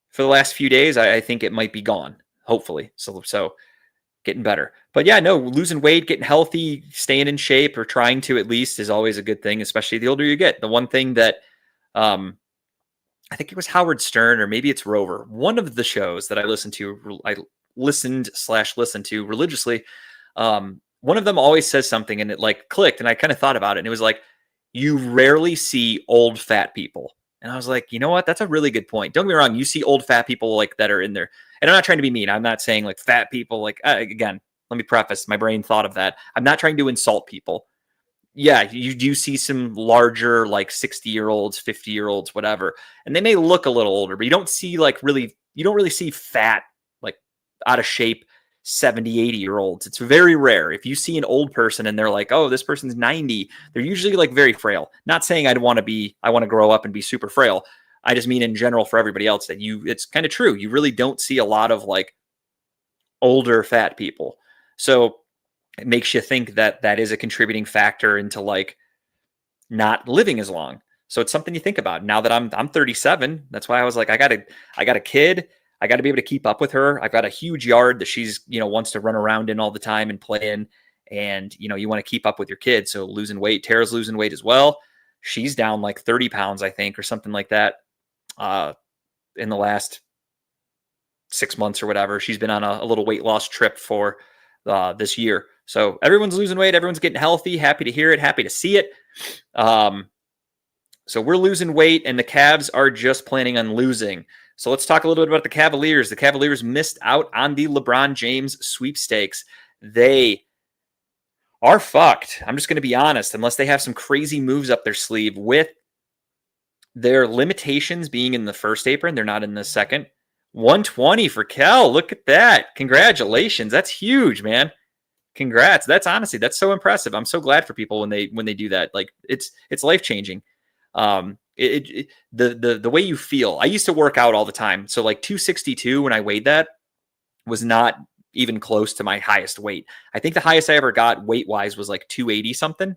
Speaker 1: for the last few days. I think it might be gone, hopefully. So getting better. But yeah, no, losing weight, getting healthy, staying in shape, or trying to at least, is always a good thing, especially the older you get. The one thing that I think it was Howard Stern, or maybe it's Rover, one of the shows that I listened to religiously. One of them always says something, and it like clicked, and I kind of thought about it, and it was like, you rarely see old fat people. And I was like, you know what? That's a really good point. Don't get me wrong. You see old fat people like that are in there. And I'm not trying to be mean. I'm not saying like fat people, like, again, let me preface, my brain thought of that. I'm not trying to insult people. Yeah, you do see some larger, like 60-year-olds, 50-year-olds, whatever. And they may look a little older, but you don't really see fat, like out of shape 70, 80-year-olds. It's very rare. If you see an old person and they're like, oh, this person's 90, they're usually like very frail. Not saying I want to grow up and be super frail. I just mean in general for everybody else that it's kind of true. You really don't see a lot of like older fat people. So it makes you think that is a contributing factor into like not living as long. So it's something you think about. Now that I'm 37, that's why I was like, I got a kid. I got to be able to keep up with her. I've got a huge yard that she's, wants to run around in all the time and play in. And, you want to keep up with your kid. So losing weight, Tara's losing weight as well. She's down like 30 pounds, I think, or something like that, in the last 6 months or whatever. She's been on a little weight loss trip for this year. So everyone's losing weight. Everyone's getting healthy. Happy to hear it. Happy to see it. So we're losing weight, and the Cavs are just planning on losing. So let's talk a little bit about the Cavaliers. The Cavaliers missed out on the LeBron James sweepstakes. They are fucked. I'm just going to be honest, unless they have some crazy moves up their sleeve with their limitations being in the first apron. They're not in the second. 120 for Kel. Look at that. Congratulations. That's huge, man. Congrats. That's so impressive. I'm so glad for people when they do that. Like it's life-changing. The way you feel. I used to work out all the time. So like 262 when I weighed that was not even close to my highest weight. I think the highest I ever got weight wise was like 280 something.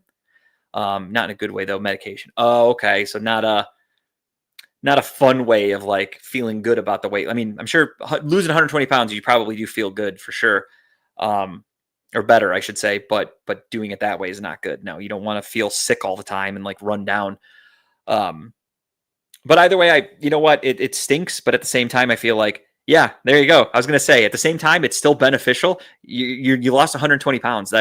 Speaker 1: Not in a good way though. Medication. Oh, okay. So not a fun way of like feeling good about the weight. I mean, I'm sure losing 120 pounds, you probably do feel good for sure. Or better, I should say, but doing it that way is not good. No, you don't want to feel sick all the time and like run down. But either way, you know what? It stinks, but at the same time, I feel like, yeah, there you go. I was going to say, at the same time, it's still beneficial. You lost 120 pounds.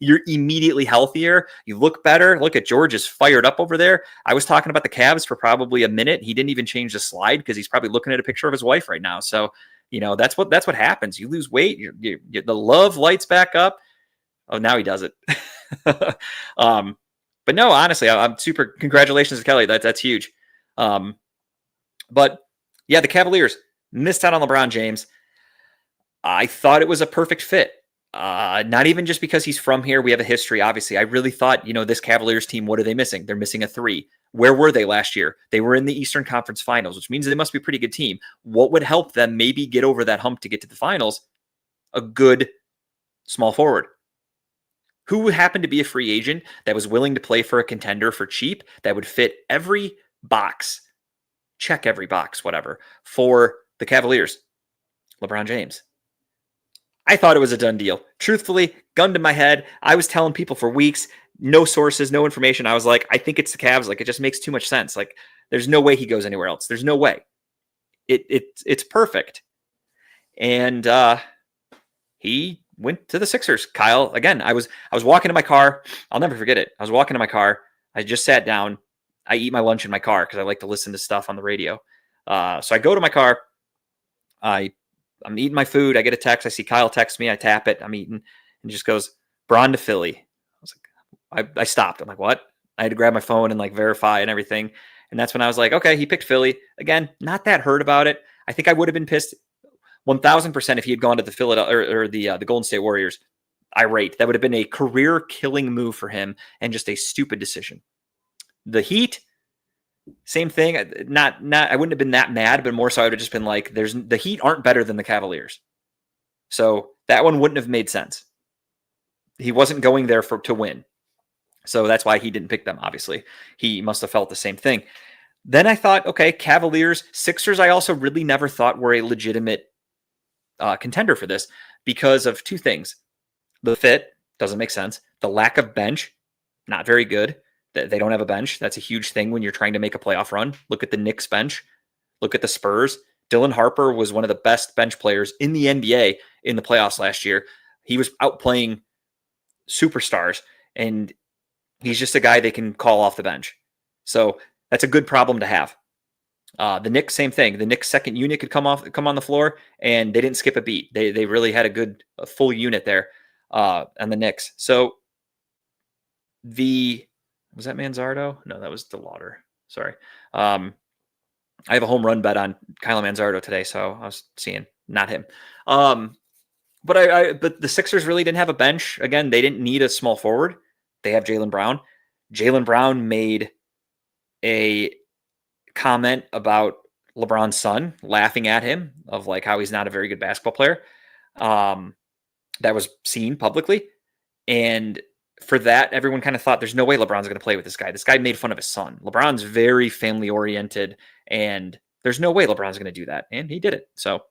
Speaker 1: You're immediately healthier. You look better. Look at George is fired up over there. I was talking about the Cavs for probably a minute. He didn't even change the slide because he's probably looking at a picture of his wife right now. So, that's what happens. You lose weight. The love lights back up. Oh, now he does it. But no, honestly, I'm super. Congratulations to Kelly. That's huge. But yeah, the Cavaliers missed out on LeBron James. I thought it was a perfect fit. Not even just because he's from here. We have a history, obviously. I really thought, this Cavaliers team, what are they missing? They're missing a 3. Where were they last year? They were in the Eastern Conference Finals, which means they must be a pretty good team. What would help them maybe get over that hump to get to the finals? A good small forward. Who would happen to be a free agent that was willing to play for a contender for cheap, that would fit every box, check every box, whatever, for the Cavaliers? LeBron James. I thought it was a done deal. Truthfully, gun to my head, I was telling people for weeks, no sources, no information. I was like, I think it's the Cavs. Like, it just makes too much sense. Like, there's no way he goes anywhere else. There's no way. It's perfect. And he went to the Sixers. Kyle, again, I was walking to my car. I'll never forget it. I was walking to my car. I just sat down. I eat my lunch in my car because I like to listen to stuff on the radio. So I go to my car. I'm eating my food. I get a text. I see Kyle text me. I tap it. I'm eating, and it just goes, Bron to Philly. I was like, I stopped. I'm like, what? I had to grab my phone and like verify and everything. And that's when I was like, okay, he picked Philly. Again, not that hurt about it. I think I would have been pissed 1,000% if he had gone to the Philadelphia or the Golden State Warriors. irate. That would have been a career-killing move for him and just a stupid decision. The Heat, same thing. I wouldn't have been that mad, but more so I would have just been like, the Heat aren't better than the Cavaliers. So that one wouldn't have made sense. He wasn't going there to win. So that's why he didn't pick them, obviously. He must have felt the same thing. Then I thought, okay, Cavaliers, Sixers, I also really never thought were a legitimate contender for this because of two things. The fit doesn't make sense. The lack of bench, not very good. They don't have a bench. That's a huge thing when you're trying to make a playoff run. Look at the Knicks bench. Look at the Spurs. Dylan Harper was one of the best bench players in the NBA in the playoffs last year. He was outplaying superstars, and he's just a guy they can call off the bench. So that's a good problem to have. The Knicks, same thing. The Knicks second unit could come on the floor, and they didn't skip a beat. They really had a full unit there on the Knicks. So was that Manzardo? No, that was DeLauder. Sorry. I have a home run bet on Kyle Manzardo today, so I was seeing not him. But the Sixers really didn't have a bench. Again, they didn't need a small forward. They have Jaylen Brown. Jaylen Brown made a comment about LeBron's son, laughing at him of like how he's not a very good basketball player. That was seen publicly. And for that, everyone kind of thought there's no way LeBron's going to play with this guy. This guy made fun of his son. LeBron's very family oriented, and there's no way LeBron's going to do that. And he did it. So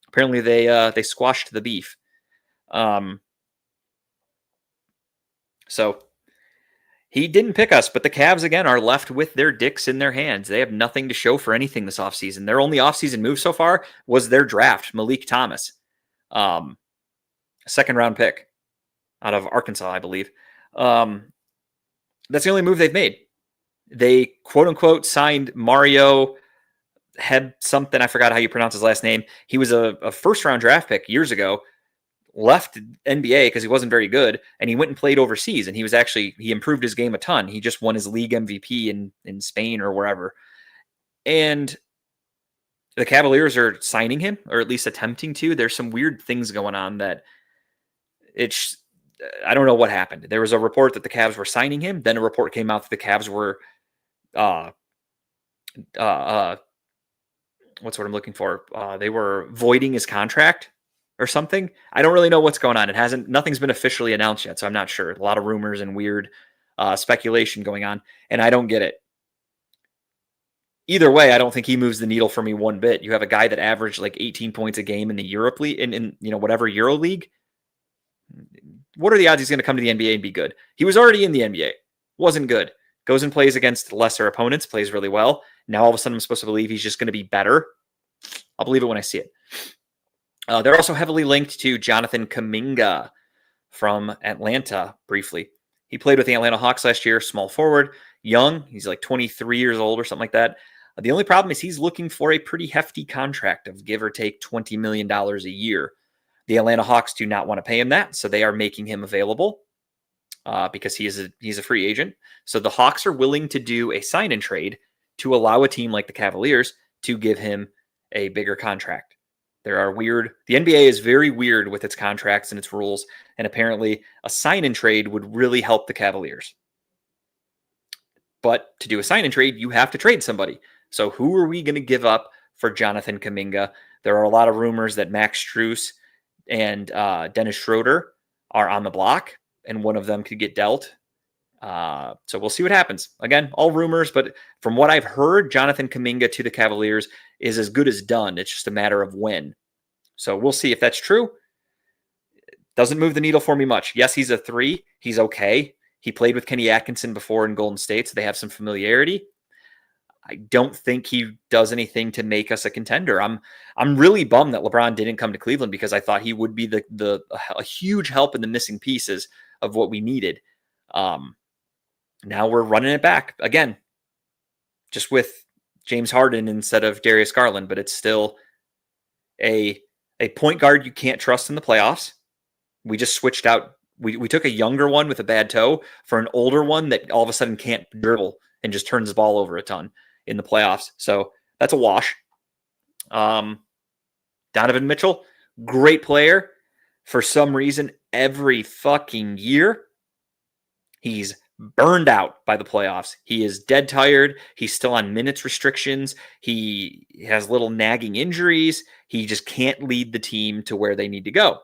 Speaker 1: apparently they squashed the beef. So he didn't pick us, but the Cavs, again, are left with their dicks in their hands. They have nothing to show for anything this offseason. Their only offseason move so far was their draft, Malik Thomas, a second-round pick out of Arkansas, I believe. That's the only move they've made. They, quote-unquote, signed Mario Heb something. I forgot how you pronounce his last name. He was a first-round draft pick years ago, left NBA because he wasn't very good, and he went and played overseas, and he improved his game a ton. He just won his league MVP in Spain or wherever. And the Cavaliers are signing him, or at least attempting to. There's some weird things going on that I don't know what happened. There was a report that the Cavs were signing him. Then a report came out that the Cavs were what's what I'm looking for? They were voiding his contract or something. I don't really know what's going on. Nothing's been officially announced yet, so I'm not sure. A lot of rumors and weird speculation going on, and I don't get it. Either way, I don't think he moves the needle for me one bit. You have a guy that averaged like 18 points a game in the Europe League, in whatever Euro League. What are the odds he's going to come to the NBA and be good? He was already in the NBA. Wasn't good. Goes and plays against lesser opponents, plays really well. Now all of a sudden I'm supposed to believe he's just going to be better. I'll believe it when I see it. They're also heavily linked to Jonathan Kuminga from Atlanta briefly. He played with the Atlanta Hawks last year, small forward, young. He's like 23 years old or something like that. The only problem is he's looking for a pretty hefty contract of give or take $20 million a year. The Atlanta Hawks do not want to pay him that, so they are making him available because he's a free agent. So the Hawks are willing to do a sign and trade to allow a team like the Cavaliers to give him a bigger contract. The NBA is very weird with its contracts and its rules, and apparently a sign and trade would really help the Cavaliers. But to do a sign and trade, you have to trade somebody. So who are we going to give up for Jonathan Kuminga? There are a lot of rumors that Max Strus and Dennis Schroeder are on the block, and one of them could get dealt. So we'll see what happens. Again, all rumors, but from what I've heard, Jonathan Kuminga to the Cavaliers is as good as done. It's just a matter of when. So we'll see if that's true. Doesn't move the needle for me much. Yes, he's a 3. He's okay. He played with Kenny Atkinson before in Golden State, so they have some familiarity. I don't think he does anything to make us a contender. I'm really bummed that LeBron didn't come to Cleveland because I thought he would be a huge help in the missing pieces of what we needed. Now we're running it back again, just with James Harden instead of Darius Garland, but it's still a point guard you can't trust in the playoffs. We just switched out. We took a younger one with a bad toe for an older one that all of a sudden can't dribble and just turns the ball over a ton in the playoffs. So that's a wash. Donovan Mitchell, great player. for some reason, every fucking year, he's burned out by the playoffs. He is dead tired. He's still on minutes restrictions. He has little nagging injuries. He just can't lead the team to where they need to go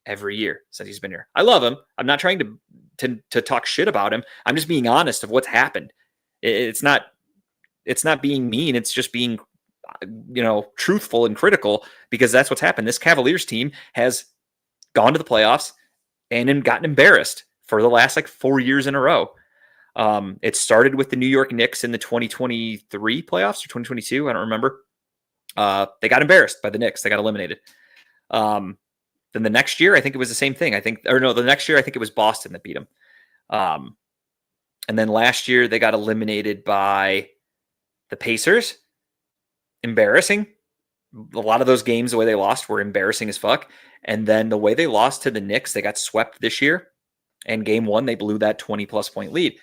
Speaker 1: every year since he's been here. I love him. I'm not trying to talk shit about him. I'm just being honest of what's happened. It's not being mean. It's just being, truthful and critical, because that's what's happened. This Cavaliers team has gone to the playoffs and then gotten embarrassed for the last 4 years in a row. It started with the New York Knicks in the 2023 playoffs or 2022. I don't remember. They got embarrassed by the Knicks. They got eliminated. Then the next year, I think it was the same thing. The next year, I think it was Boston that beat them. And then last year, they got eliminated by the Pacers. Embarrassing. A lot of those games, the way they lost, were embarrassing as fuck. And then the way they lost to the Knicks, they got swept this year. And game one, they blew that 20-plus point lead.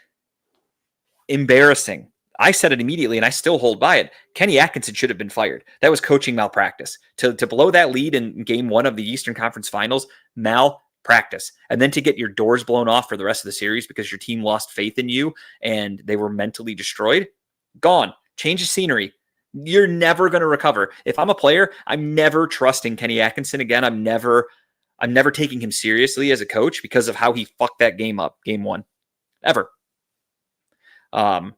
Speaker 1: Embarrassing. I said it immediately, and I still hold by it. Kenny Atkinson should have been fired. That was coaching malpractice. To blow that lead in game one of the Eastern Conference Finals, malpractice. And then to get your doors blown off for the rest of the series because your team lost faith in you and they were mentally destroyed. Gone. Change of scenery. You're never going to recover. If I'm a player, I'm never trusting Kenny Atkinson again. I'm never taking him seriously as a coach because of how he fucked that game up, game one. Ever. But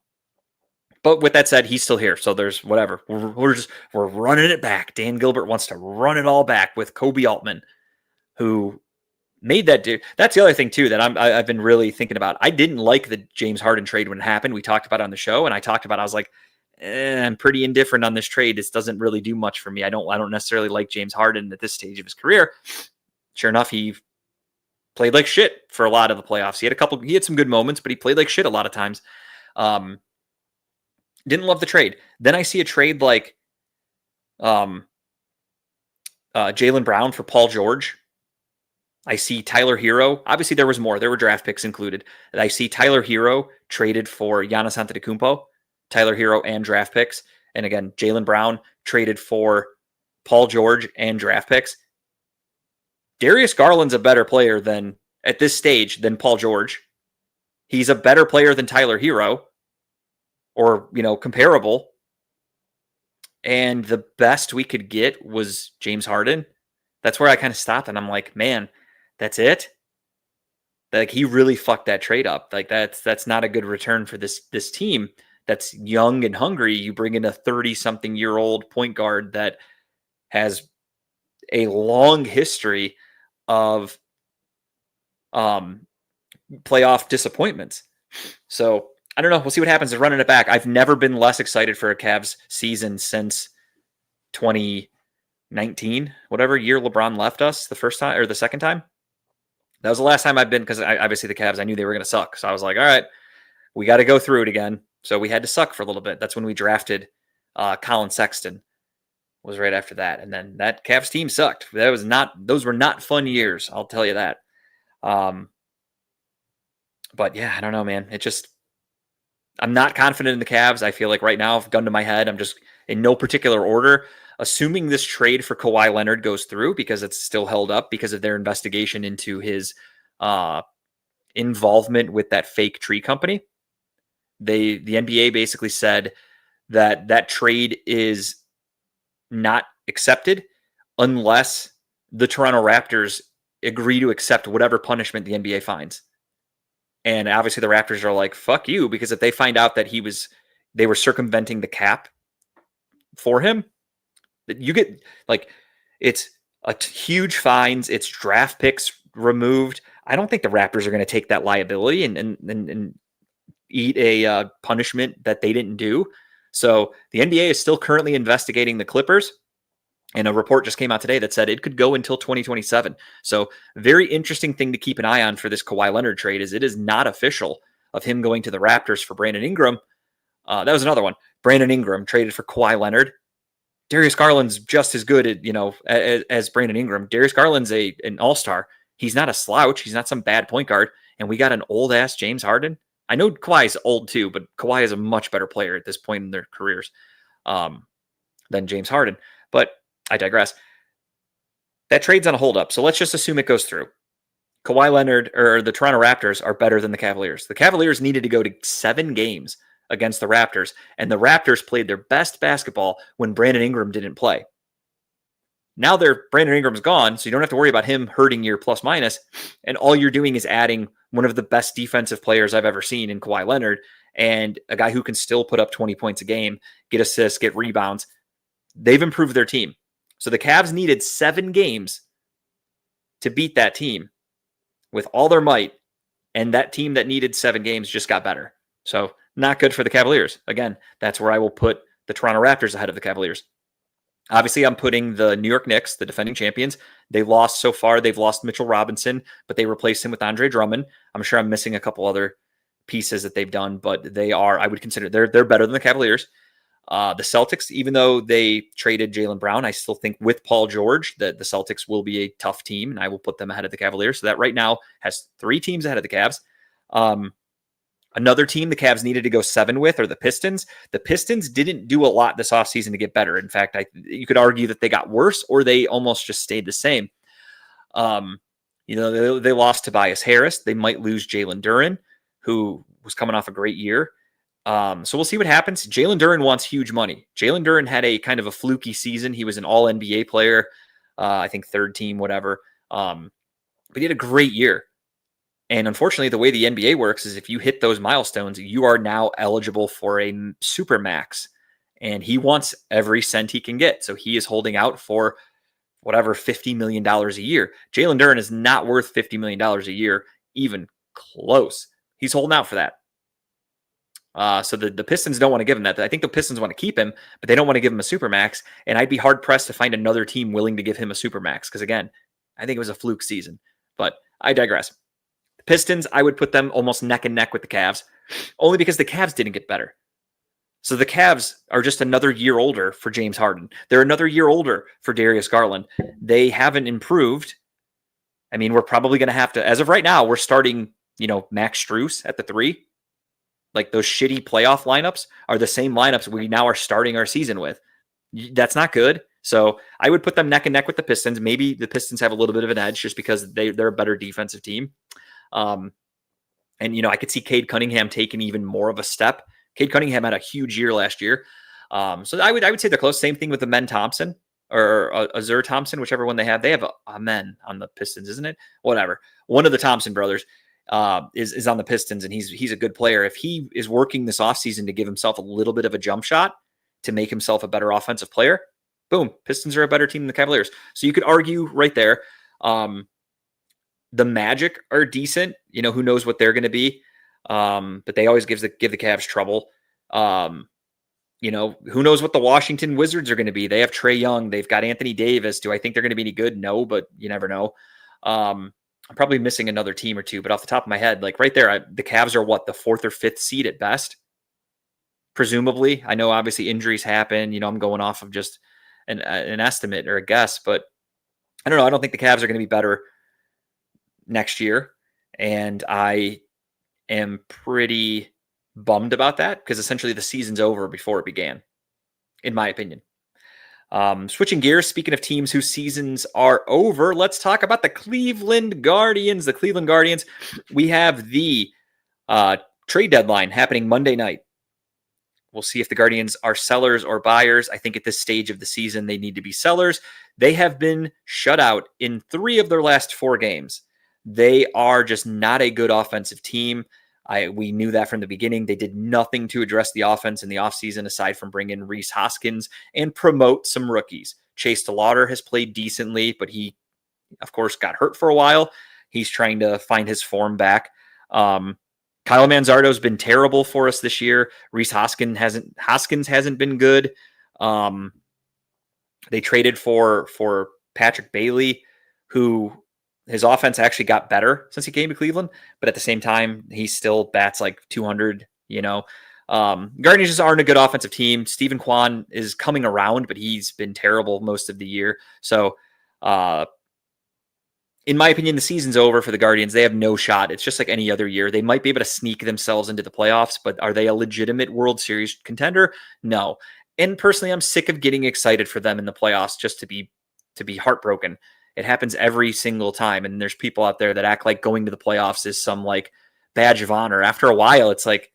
Speaker 1: with that said, he's still here. So there's whatever. We're running it back. Dan Gilbert wants to run it all back with Kobe Altman, who made that dude. That's the other thing too that I've been really thinking about. I didn't like the James Harden trade when it happened. We talked about it on the show, and I was like, I'm pretty indifferent on this trade. This doesn't really do much for me. I don't necessarily like James Harden at this stage of his career. Sure enough, he played like shit for a lot of the playoffs. He had some good moments, but he played like shit a lot of times. Didn't love the trade. Then I see a trade like Jaylen Brown for Paul George. I see Tyler Hero. Obviously, there was more. There were draft picks included. I see Tyler Hero traded for Giannis Antetokounmpo. Tyler Hero and draft picks. And again, Jaylen Brown traded for Paul George and draft picks. Darius Garland's a better player at this stage than Paul George. He's a better player than Tyler Hero, or, comparable. And the best we could get was James Harden. That's where I kind of stopped, and I'm like, man, that's it? He really fucked that trade up. That's not a good return for this team that's young and hungry. You bring in a 30-something-year-old point guard that has a long history of playoff disappointments. So I don't know. We'll see what happens. They're running it back. I've never been less excited for a Cavs season since 2019, whatever year LeBron left us the first time or the second time. That was the last time I've been, because obviously the Cavs, I knew they were going to suck. So I was like, all right, we got to go through it again. So we had to suck for a little bit. That's when we drafted Colin Sexton. Was right after that. And then that Cavs team sucked. Those were not fun years. I'll tell you that. But yeah, I don't know, man. I'm not confident in the Cavs. I feel like right now, gun to my head, I'm just in no particular order, assuming this trade for Kawhi Leonard goes through, because it's still held up because of their investigation into his involvement with that fake tree company. The NBA basically said that trade is not accepted unless the Toronto Raptors agree to accept whatever punishment the NBA finds. And obviously the Raptors are like, fuck you, because if they find out that they were circumventing the cap for him, you get it's huge fines, it's draft picks removed. I don't think the Raptors are going to take that liability and eat a punishment that they didn't do. So the NBA is still currently investigating the Clippers, and a report just came out today that said it could go until 2027. So very interesting thing to keep an eye on for this Kawhi Leonard trade is it is not official of him going to the Raptors for Brandon Ingram. That was another one. Brandon Ingram traded for Kawhi Leonard. Darius Garland's just as good as Brandon Ingram. Darius Garland's an all-star. He's not a slouch. He's not some bad point guard. And we got an old-ass James Harden. I know Kawhi's old too, but Kawhi is a much better player at this point in their careers than James Harden. But I digress. That trade's on a hold up. So let's just assume it goes through. Kawhi Leonard or the Toronto Raptors are better than the Cavaliers. The Cavaliers needed to go to 7 games against the Raptors, and the Raptors played their best basketball when Brandon Ingram didn't play. Now Brandon Ingram's gone, so you don't have to worry about him hurting your plus minus, and all you're doing is adding one of the best defensive players I've ever seen in Kawhi Leonard, and a guy who can still put up 20 points a game, get assists, get rebounds. They've improved their team. So the Cavs needed 7 games to beat that team with all their might, and that team that needed 7 games just got better. So not good for the Cavaliers. Again, that's where I will put the Toronto Raptors ahead of the Cavaliers. Obviously, I'm putting the New York Knicks, the defending champions. They lost so far. They've lost Mitchell Robinson, but they replaced him with Andre Drummond. I'm sure I'm missing a couple other pieces that they've done, but they are, I would consider, they're better than the Cavaliers. The Celtics, even though they traded Jaylen Brown, I still think with Paul George that the Celtics will be a tough team, and I will put them ahead of the Cavaliers. So that right now has 3 teams ahead of the Cavs. Another team the Cavs needed to go 7 with are the Pistons. The Pistons didn't do a lot this offseason to get better. In fact, you could argue that they got worse or they almost just stayed the same. They lost Tobias Harris. They might lose Jalen Duren, who was coming off a great year. So we'll see what happens. Jalen Duren wants huge money. Jalen Duren had a kind of a fluky season. He was an all-NBA player, I think 3rd team, whatever. But he had a great year. And unfortunately, the way the NBA works is if you hit those milestones, you are now eligible for a super max. And he wants every cent he can get. So he is holding out for whatever, $50 million a year. Jalen Duren is not worth $50 million a year, even close. He's holding out for that. So the Pistons don't want to give him that. I think the Pistons want to keep him, but they don't want to give him a supermax. And I'd be hard-pressed to find another team willing to give him a supermax. Because again, I think it was a fluke season. But I digress. The Pistons, I would put them almost neck and neck with the Cavs, only because the Cavs didn't get better. So the Cavs are just another year older for James Harden. They're another year older for Darius Garland. They haven't improved. I mean, we're probably going to have to, as of right now, we're starting, Max Strus at the 3. Like those shitty playoff lineups are the same lineups we now are starting our season with. That's not good. So I would put them neck and neck with the Pistons. Maybe the Pistons have a little bit of an edge just because they're a better defensive team. And I could see Cade Cunningham taking even more of a step. Cade Cunningham had a huge year last year. So I would say they're close. Same thing with the Men Thompson or Azur Thompson, whichever one they have. They have a Men on the Pistons, isn't it? Whatever. One of the Thompson brothers is on the Pistons, and he's a good player. If he is working this offseason to give himself a little bit of a jump shot to make himself a better offensive player, boom, Pistons are a better team than the Cavaliers. So you could argue right there. The Magic are decent. Who knows what they're going to be. But they always give the Cavs trouble. Who knows what the Washington Wizards are going to be. They have Trae Young. They've got Anthony Davis. Do I think they're going to be any good? No, but you never know. I'm probably missing another team or two, but off the top of my head, like right there, the Cavs are the 4th or 5th seed at best, presumably. I know obviously injuries happen. I'm going off of just an estimate or a guess, but I don't know. I don't think the Cavs are going to be better next year. And I am pretty bummed about that because essentially the season's over before it began, in my opinion. Switching gears, speaking of teams whose seasons are over, let's talk about the Cleveland Guardians. The Cleveland Guardians, we have the trade deadline happening Monday night. We'll see if the Guardians are sellers or buyers. I think at this stage of the season, they need to be sellers. They have been shut out in 3 of their last 4 games. They are just not a good offensive team. We knew that from the beginning. They did nothing to address the offense in the offseason aside from bring in Rhys Hoskins and promote some rookies. Chase DeLauder has played decently, but he, of course, got hurt for a while. He's trying to find his form back. Kyle Manzardo's been terrible for us this year. Rhys Hoskins hasn't been good. They traded for Patrick Bailey, who his offense actually got better since he came to Cleveland, but at the same time, he still bats like 200, Guardians just aren't a good offensive team. Stephen Kwan is coming around, but he's been terrible most of the year. So, in my opinion, the season's over for the Guardians. They have no shot. It's just like any other year. They might be able to sneak themselves into the playoffs, but are they a legitimate World Series contender? No. And personally, I'm sick of getting excited for them in the playoffs just to be heartbroken. It happens every single time. And there's people out there that act like going to the playoffs is some like badge of honor. After a while, it's like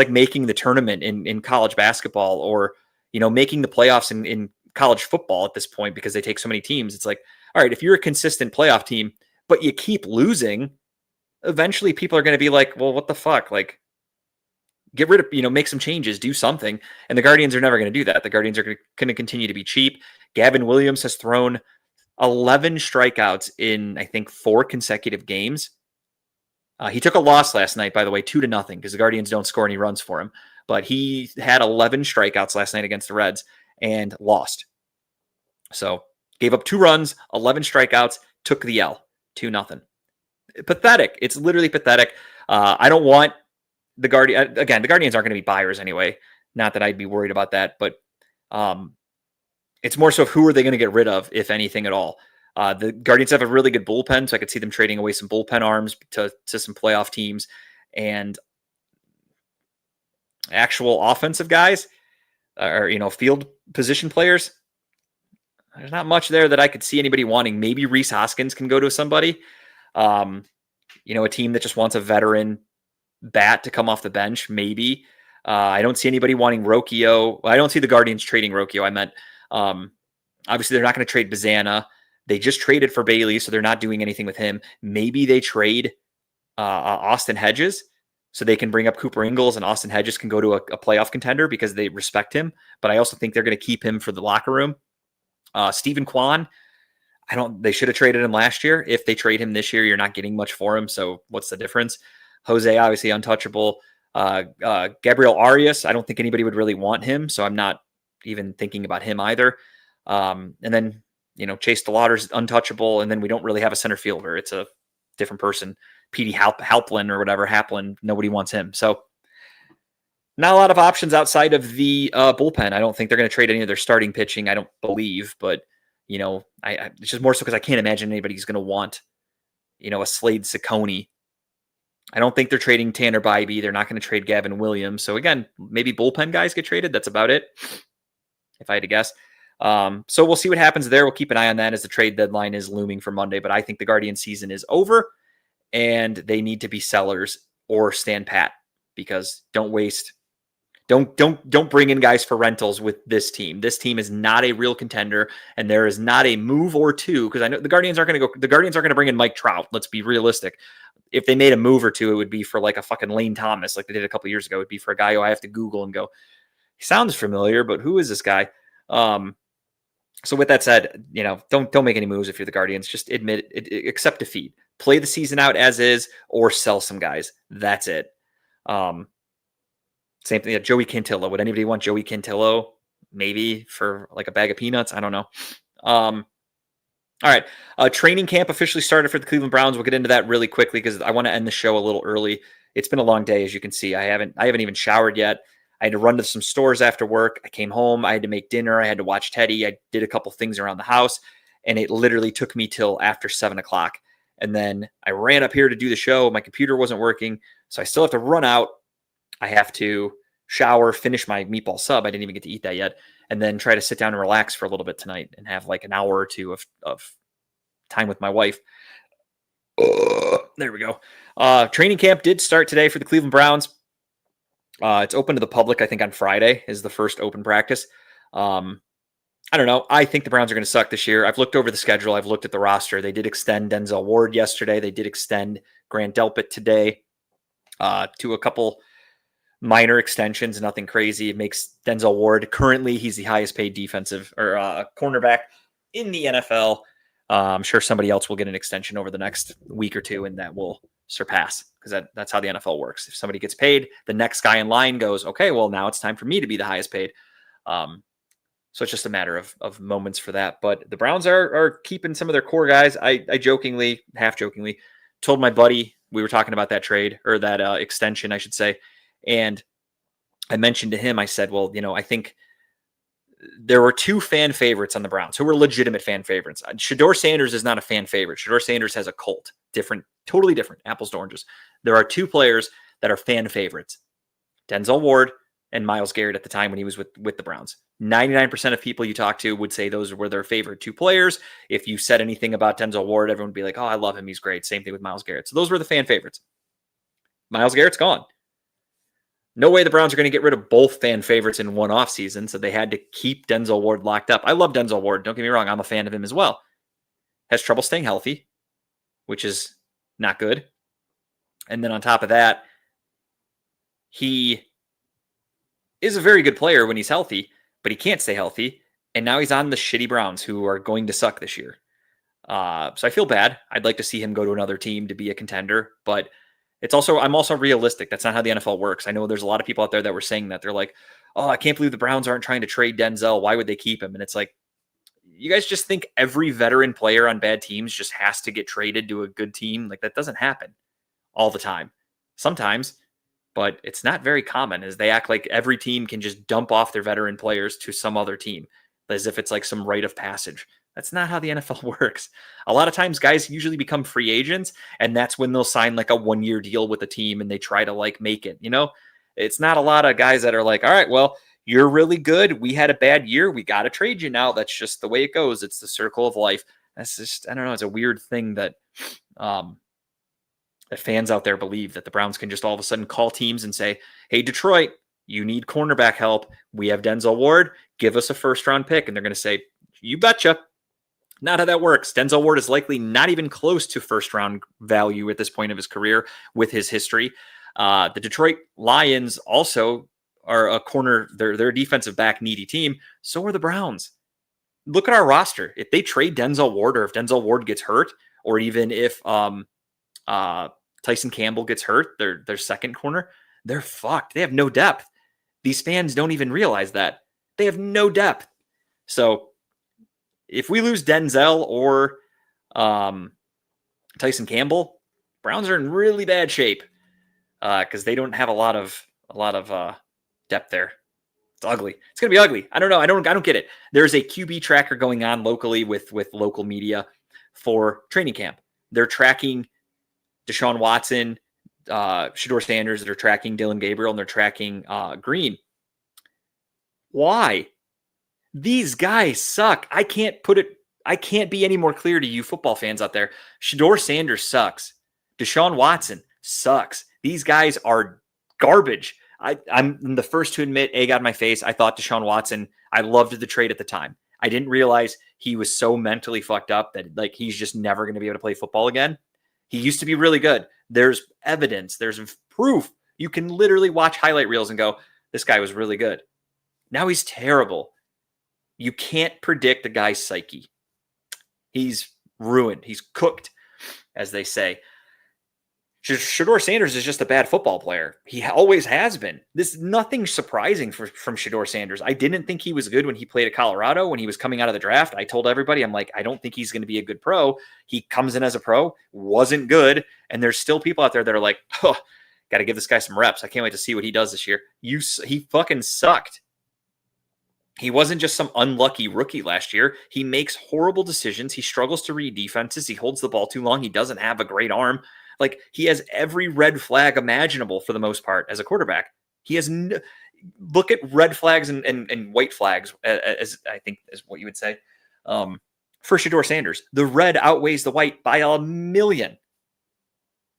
Speaker 1: making the tournament in college basketball, or, making the playoffs in college football at this point, because they take so many teams. It's like, all right, if you're a consistent playoff team, but you keep losing, eventually people are going to be like, well, what the fuck? Like, get rid of, make some changes, do something. And the Guardians are never going to do that. The Guardians are going to continue to be cheap. Gavin Williams has thrown 11 strikeouts in, I think, 4 consecutive games. He took a loss last night, by the way, 2-0, because the Guardians don't score any runs for him. But he had 11 strikeouts last night against the Reds and lost. So gave up 2 runs, 11 strikeouts, took the L, 2-0. Pathetic. It's literally pathetic. I don't want the Guardians. Again, the Guardians aren't going to be buyers anyway. Not that I'd be worried about that, but it's more so of who are they going to get rid of, if anything at all. The Guardians have a really good bullpen, so I could see them trading away some bullpen arms to some playoff teams, and actual offensive guys, or field position players. There's not much there that I could see anybody wanting. Maybe Rhys Hoskins can go to somebody, a team that just wants a veteran bat to come off the bench. Maybe. I don't see anybody wanting Rocchio. Well, I don't see the Guardians trading Rocchio. I meant, obviously they're not going to trade Bazana. They just traded for Bailey, so they're not doing anything with him. Maybe they trade Austin Hedges, so they can bring up Cooper Ingles, and Austin Hedges can go to a playoff contender because they respect him. But I also think they're going to keep him for the locker room. Stephen Kwan, they should have traded him last year. If they trade him this year, you're not getting much for him. So what's the difference? Jose, obviously untouchable. Gabriel Arias, I don't think anybody would really want him, so I'm not even thinking about him either. And then, Chase DeLauder's untouchable, and then we don't really have a center fielder. It's a different person. Petey Halplin or whatever, Haplin, nobody wants him. So not a lot of options outside of the bullpen. I don't think they're going to trade any of their starting pitching. I don't believe, but it's just more so because I can't imagine anybody's going to want, a Slade Ciccone. I don't think they're trading Tanner Bybee. They're not going to trade Gavin Williams. So again, maybe bullpen guys get traded. That's about it, if I had to guess. So we'll see what happens there. We'll keep an eye on that as the trade deadline is looming for Monday. But I think the Guardian season is over, and they need to be sellers or stand pat, because don't bring in guys for rentals with this team. This team is not a real contender, and there is not a move or two, because I know the Guardians aren't going to bring in Mike Trout. Let's be realistic. If they made a move or two, it would be for like a fucking Lane Thomas, like they did a couple years ago. It would be for a guy who I have to Google and go, he sounds familiar, but who is this guy? So with that said, don't make any moves if you're the Guardians. Just accept defeat. Play the season out as is, or sell some guys. That's it. Same thing. Joey Cantillo. Would anybody want Joey Cantillo? Maybe for like a bag of peanuts. I don't know. All right. Training camp officially started for the Cleveland Browns. We'll get into that really quickly because I want to end the show a little early. It's been a long day, as you can see. I haven't even showered yet. I had to run to some stores after work. I came home. I had to make dinner. I had to watch Teddy. I did a couple things around the house, and it literally took me till after 7:00. And then I ran up here to do the show. My computer wasn't working, so I still have to run out. I have to shower, finish my meatball sub. I didn't even get to eat that yet. And then try to sit down and relax for a little bit tonight and have like an hour or two of time with my wife. There we go. Training camp did start today for the Cleveland Browns. It's open to the public. I think on Friday is the first open practice. I don't know. I think the Browns are going to suck this year. I've looked over the schedule. I've looked at the roster. They did extend Denzel Ward yesterday. They did extend Grant Delpit today to a couple minor extensions, nothing crazy. It makes Denzel Ward, currently he's the highest paid defensive or cornerback in the NFL. I'm sure somebody else will get an extension over the next week or two, and that will surpass, because that's how the NFL works. If somebody gets paid, the next guy in line goes, okay, well, now it's time for me to be the highest paid. So it's just a matter of moments for that. But the Browns are keeping some of their core guys. I jokingly, half jokingly, told my buddy, we were talking about that trade, or that extension, I should say. And I mentioned to him, I said, well, I think there were 2 fan favorites on the Browns who were legitimate fan favorites. Shedeur Sanders is not a fan favorite. Shedeur Sanders has a cult. Different, totally different, apples to oranges. There are 2 players that are fan favorites, Denzel Ward and Myles Garrett at the time when he was with the Browns. 99% of people you talk to would say those were their favorite two players. If you said anything about Denzel Ward, everyone would be like, oh, I love him. He's great. Same thing with Myles Garrett. So those were the fan favorites. Myles Garrett's gone. No way the Browns are going to get rid of both fan favorites in one offseason, so they had to keep Denzel Ward locked up. I love Denzel Ward. Don't get me wrong. I'm a fan of him as well. Has trouble staying healthy, which is not good. And then on top of that, he is a very good player when he's healthy, but he can't stay healthy. And now he's on the shitty Browns, who are going to suck this year. So I feel bad. I'd like to see him go to another team to be a contender, but I'm also realistic. That's not how the NFL works. I know there's a lot of people out there that were saying that. They're like, oh, I can't believe the Browns aren't trying to trade Denzel. Why would they keep him? And it's like, you guys just think every veteran player on bad teams just has to get traded to a good team? Like, that doesn't happen all the time. Sometimes, but it's not very common, as they act like every team can just dump off their veteran players to some other team as if it's like some rite of passage. That's not how the NFL works. A lot of times guys usually become free agents, and that's when they'll sign like a 1-year deal with a team and they try to like make it, It's not a lot of guys that are like, all right, well, you're really good. We had a bad year. We got to trade you now. That's just the way it goes. It's the circle of life. That's just, I don't know. It's a weird thing that, that fans out there believe, that the Browns can just all of a sudden call teams and say, hey, Detroit, you need cornerback help. We have Denzel Ward. Give us a first-round pick. And they're going to say, you betcha. Not how that works. Denzel Ward is likely not even close to first-round value at this point of his career with his history. The Detroit Lions also are a corner. They're a defensive back needy team. So are the Browns. Look at our roster. If they trade Denzel Ward, or if Denzel Ward gets hurt, or even if Tyson Campbell gets hurt, their second corner, they're fucked. They have no depth. These fans don't even realize that. They have no depth. So if we lose Denzel or Tyson Campbell, Browns are in really bad shape because they don't have a lot of depth there. It's ugly. It's gonna be ugly. I don't know. I don't get it. There's a QB tracker going on locally with local media for training camp. They're tracking Deshaun Watson, Shedeur Sanders. They're tracking Dylan Gabriel, and they're tracking Green. Why? These guys suck. I can't be any more clear to you football fans out there. Shedeur Sanders sucks. Deshaun Watson sucks. These guys are garbage. I'm the first to admit, egg on my face, I thought Deshaun Watson, I loved the trade at the time. I didn't realize he was so mentally fucked up that like he's just never going to be able to play football again. He used to be really good. There's evidence. There's proof. You can literally watch highlight reels and go, this guy was really good. Now he's terrible. You can't predict a guy's psyche. He's ruined. He's cooked, as they say. Shedeur Sanders is just a bad football player. He always has been. This is nothing surprising from Shedeur Sanders. I didn't think he was good when he played at Colorado, when he was coming out of the draft. I told everybody, I'm like, I don't think he's going to be a good pro. He comes in as a pro, wasn't good, and there's still people out there that are like, oh, got to give this guy some reps. I can't wait to see what he does this year. He fucking sucked. He wasn't just some unlucky rookie last year. He makes horrible decisions. He struggles to read defenses. He holds the ball too long. He doesn't have a great arm. Like, he has every red flag imaginable for the most part as a quarterback. He has look at red flags and white flags, as I think is what you would say. For Shedeur Sanders, the red outweighs the white by a million.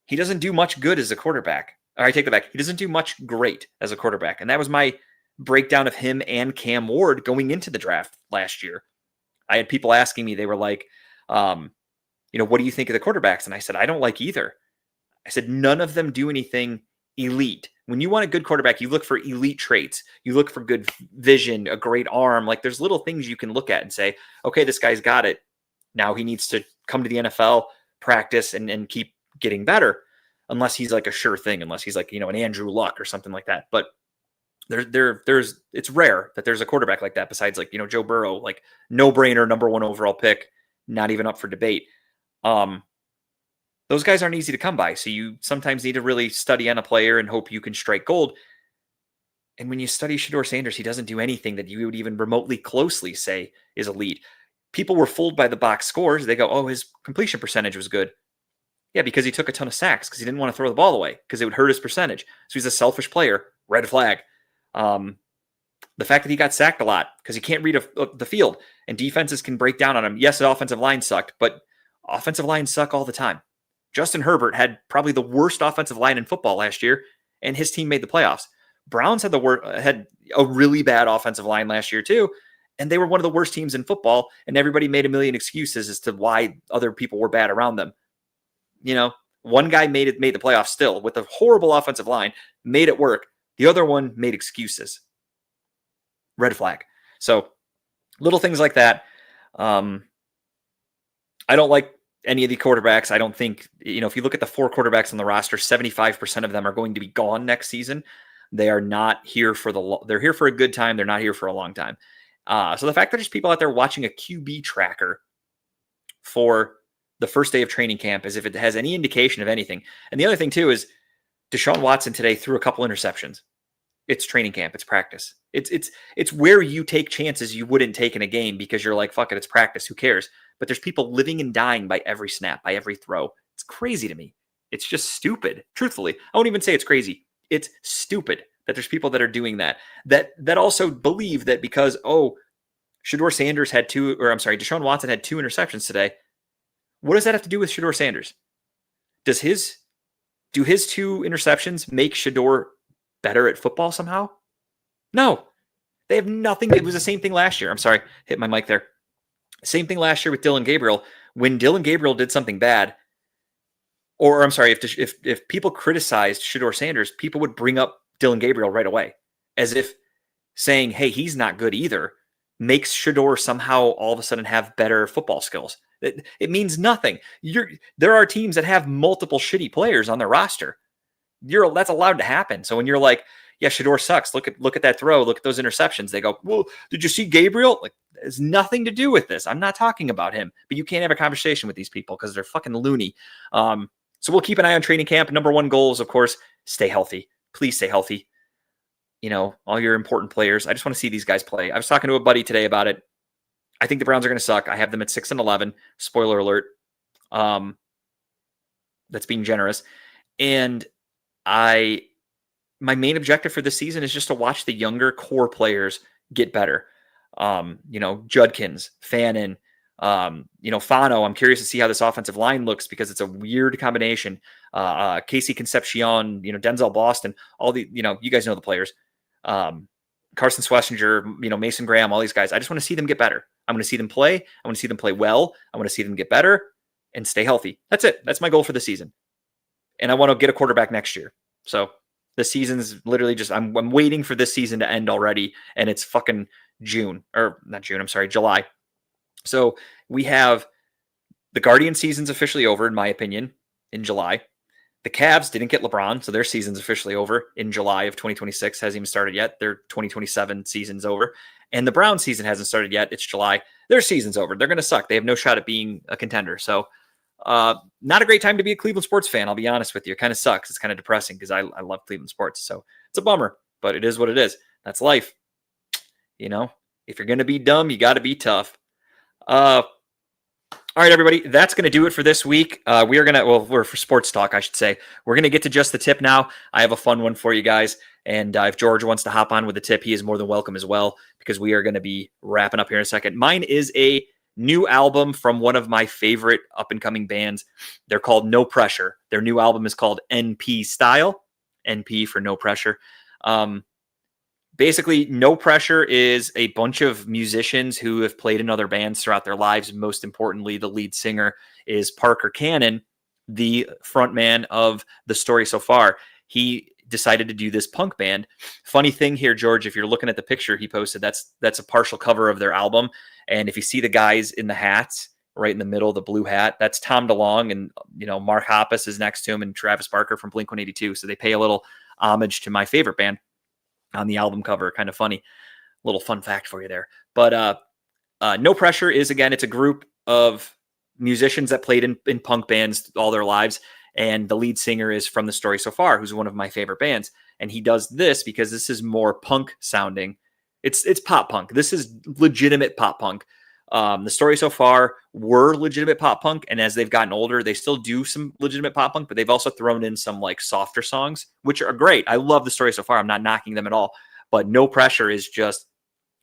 Speaker 1: He doesn't do much good as a quarterback. Or I take that back. He doesn't do much great as a quarterback. And that was my breakdown of him and Cam Ward going into the draft last year. I had people asking me, they were like, what do you think of the quarterbacks? And I said, I don't like either. I said, none of them do anything elite. When you want a good quarterback, you look for elite traits. You look for good vision, a great arm. Like, there's little things you can look at and say, okay, this guy's got it. Now he needs to come to the NFL, practice, and keep getting better, unless he's like a sure thing, unless he's like, an Andrew Luck or something like that. But it's rare that there's a quarterback like that besides like, Joe Burrow, like no-brainer number 1 overall pick, not even up for debate. Those guys aren't easy to come by. So you sometimes need to really study on a player and hope you can strike gold. And when you study Shedeur Sanders, he doesn't do anything that you would even remotely closely say is elite. People were fooled by the box scores. They go, oh, his completion percentage was good. Yeah, because he took a ton of sacks because he didn't want to throw the ball away because it would hurt his percentage. So he's a selfish player. Red flag. The fact that he got sacked a lot because he can't read the field and defenses can break down on him. Yes, the offensive line sucked, but offensive lines suck all the time. Justin Herbert had probably the worst offensive line in football last year, and his team made the playoffs. Browns had had a really bad offensive line last year too, and they were one of the worst teams in football, and everybody made a million excuses as to why other people were bad around them. One guy made the playoffs still with a horrible offensive line, made it work. The other one made excuses. Red flag. So little things like that. I don't like any of the quarterbacks. I don't think, if you look at the 4 quarterbacks on the roster, 75% of them are going to be gone next season. They are not here they're here for a good time. They're not here for a long time. So the fact that there's people out there watching a QB tracker for the first day of training camp as if it has any indication of anything. And the other thing too is Deshaun Watson today threw a couple interceptions. It's training camp. It's practice. It's where you take chances you wouldn't take in a game because you're like, fuck it, it's practice. Who cares? But there's people living and dying by every snap, by every throw. It's crazy to me. It's just stupid. Truthfully, I won't even say it's crazy. It's stupid that there's people that are doing that also believe that because, Deshaun Watson had 2 interceptions today. What does that have to do with Shedeur Sanders? Do his 2 interceptions make Shedeur better at football somehow? No, they have nothing. It was the same thing last year. I'm sorry, hit my mic there. Same thing last year with Dillon Gabriel. When Dillon Gabriel did something bad, if people criticized Shedeur Sanders, people would bring up Dillon Gabriel right away, as if saying, hey, he's not good either, makes Shedeur somehow all of a sudden have better football skills. It means nothing. There are teams that have multiple shitty players on their roster. That's allowed to happen. So when you're like, yeah, Shedeur sucks. Look at that throw. Look at those interceptions. They go, well, did you see Gabriel? Like, it has nothing to do with this. I'm not talking about him. But you can't have a conversation with these people because they're fucking loony. So we'll keep an eye on training camp. Number 1 goal is, of course, stay healthy. Please stay healthy. All your important players. I just want to see these guys play. I was talking to a buddy today about it. I think the Browns are going to suck. I have them at 6-11. Spoiler alert. That's being generous. And my main objective for this season is just to watch the younger core players get better. Judkins, Fannin, Fano. I'm curious to see how this offensive line looks because it's a weird combination. Casey Concepcion, Denzel Boston, all the, you guys know the players. Carson Schlesinger, Mason Graham, all these guys. I just want to see them get better. I want to see them play. I want to see them play well. I want to see them get better and stay healthy. That's it. That's my goal for the season. And I want to get a quarterback next year. So the season's literally just, I'm waiting for this season to end already. And it's fucking July. So we have the Guardian season's officially over, in my opinion, in July. The Cavs didn't get LeBron, so their season's officially over in July of 2026. Hasn't even started yet. Their 2027 season's over. And the Browns season hasn't started yet. It's July. Their season's over. They're going to suck. They have no shot at being a contender. So not a great time to be a Cleveland sports fan, I'll be honest with you. It kind of sucks. It's kind of depressing because I love Cleveland sports. So it's a bummer, but it is what it is. That's life. If you're going to be dumb, you got to be tough. All right, everybody, that's going to do it for this week. We're for sports talk, I should say. We're going to get to just the tip now. I have a fun one for you guys. And if George wants to hop on with the tip, he is more than welcome as well, because we are going to be wrapping up here in a second. Mine is a new album from one of my favorite up-and-coming bands. They're called No Pressure. Their new album is called NP Style. NP for No Pressure. Basically, No Pressure is a bunch of musicians who have played in other bands throughout their lives. Most importantly, the lead singer is Parker Cannon, the frontman of The Story So Far. He decided to do this punk band. Funny thing here, George, if you're looking at the picture he posted, that's a partial cover of their album. And if you see the guys in the hats right in the middle, the blue hat, that's Tom DeLonge, and Mark Hoppus is next to him, and Travis Barker from Blink-182. So they pay a little homage to my favorite band on the album cover. Kind of funny. Little fun fact for you there. But No Pressure is, again, it's a group of musicians that played in punk bands all their lives. And the lead singer is from The Story So Far, who's one of my favorite bands. And he does this because this is more punk sounding. It's pop punk. This is legitimate pop punk. The Story So Far were legitimate pop punk. And as they've gotten older, they still do some legitimate pop punk, but they've also thrown in some like softer songs, which are great. I love The Story So Far. I'm not knocking them at all. But No Pressure is just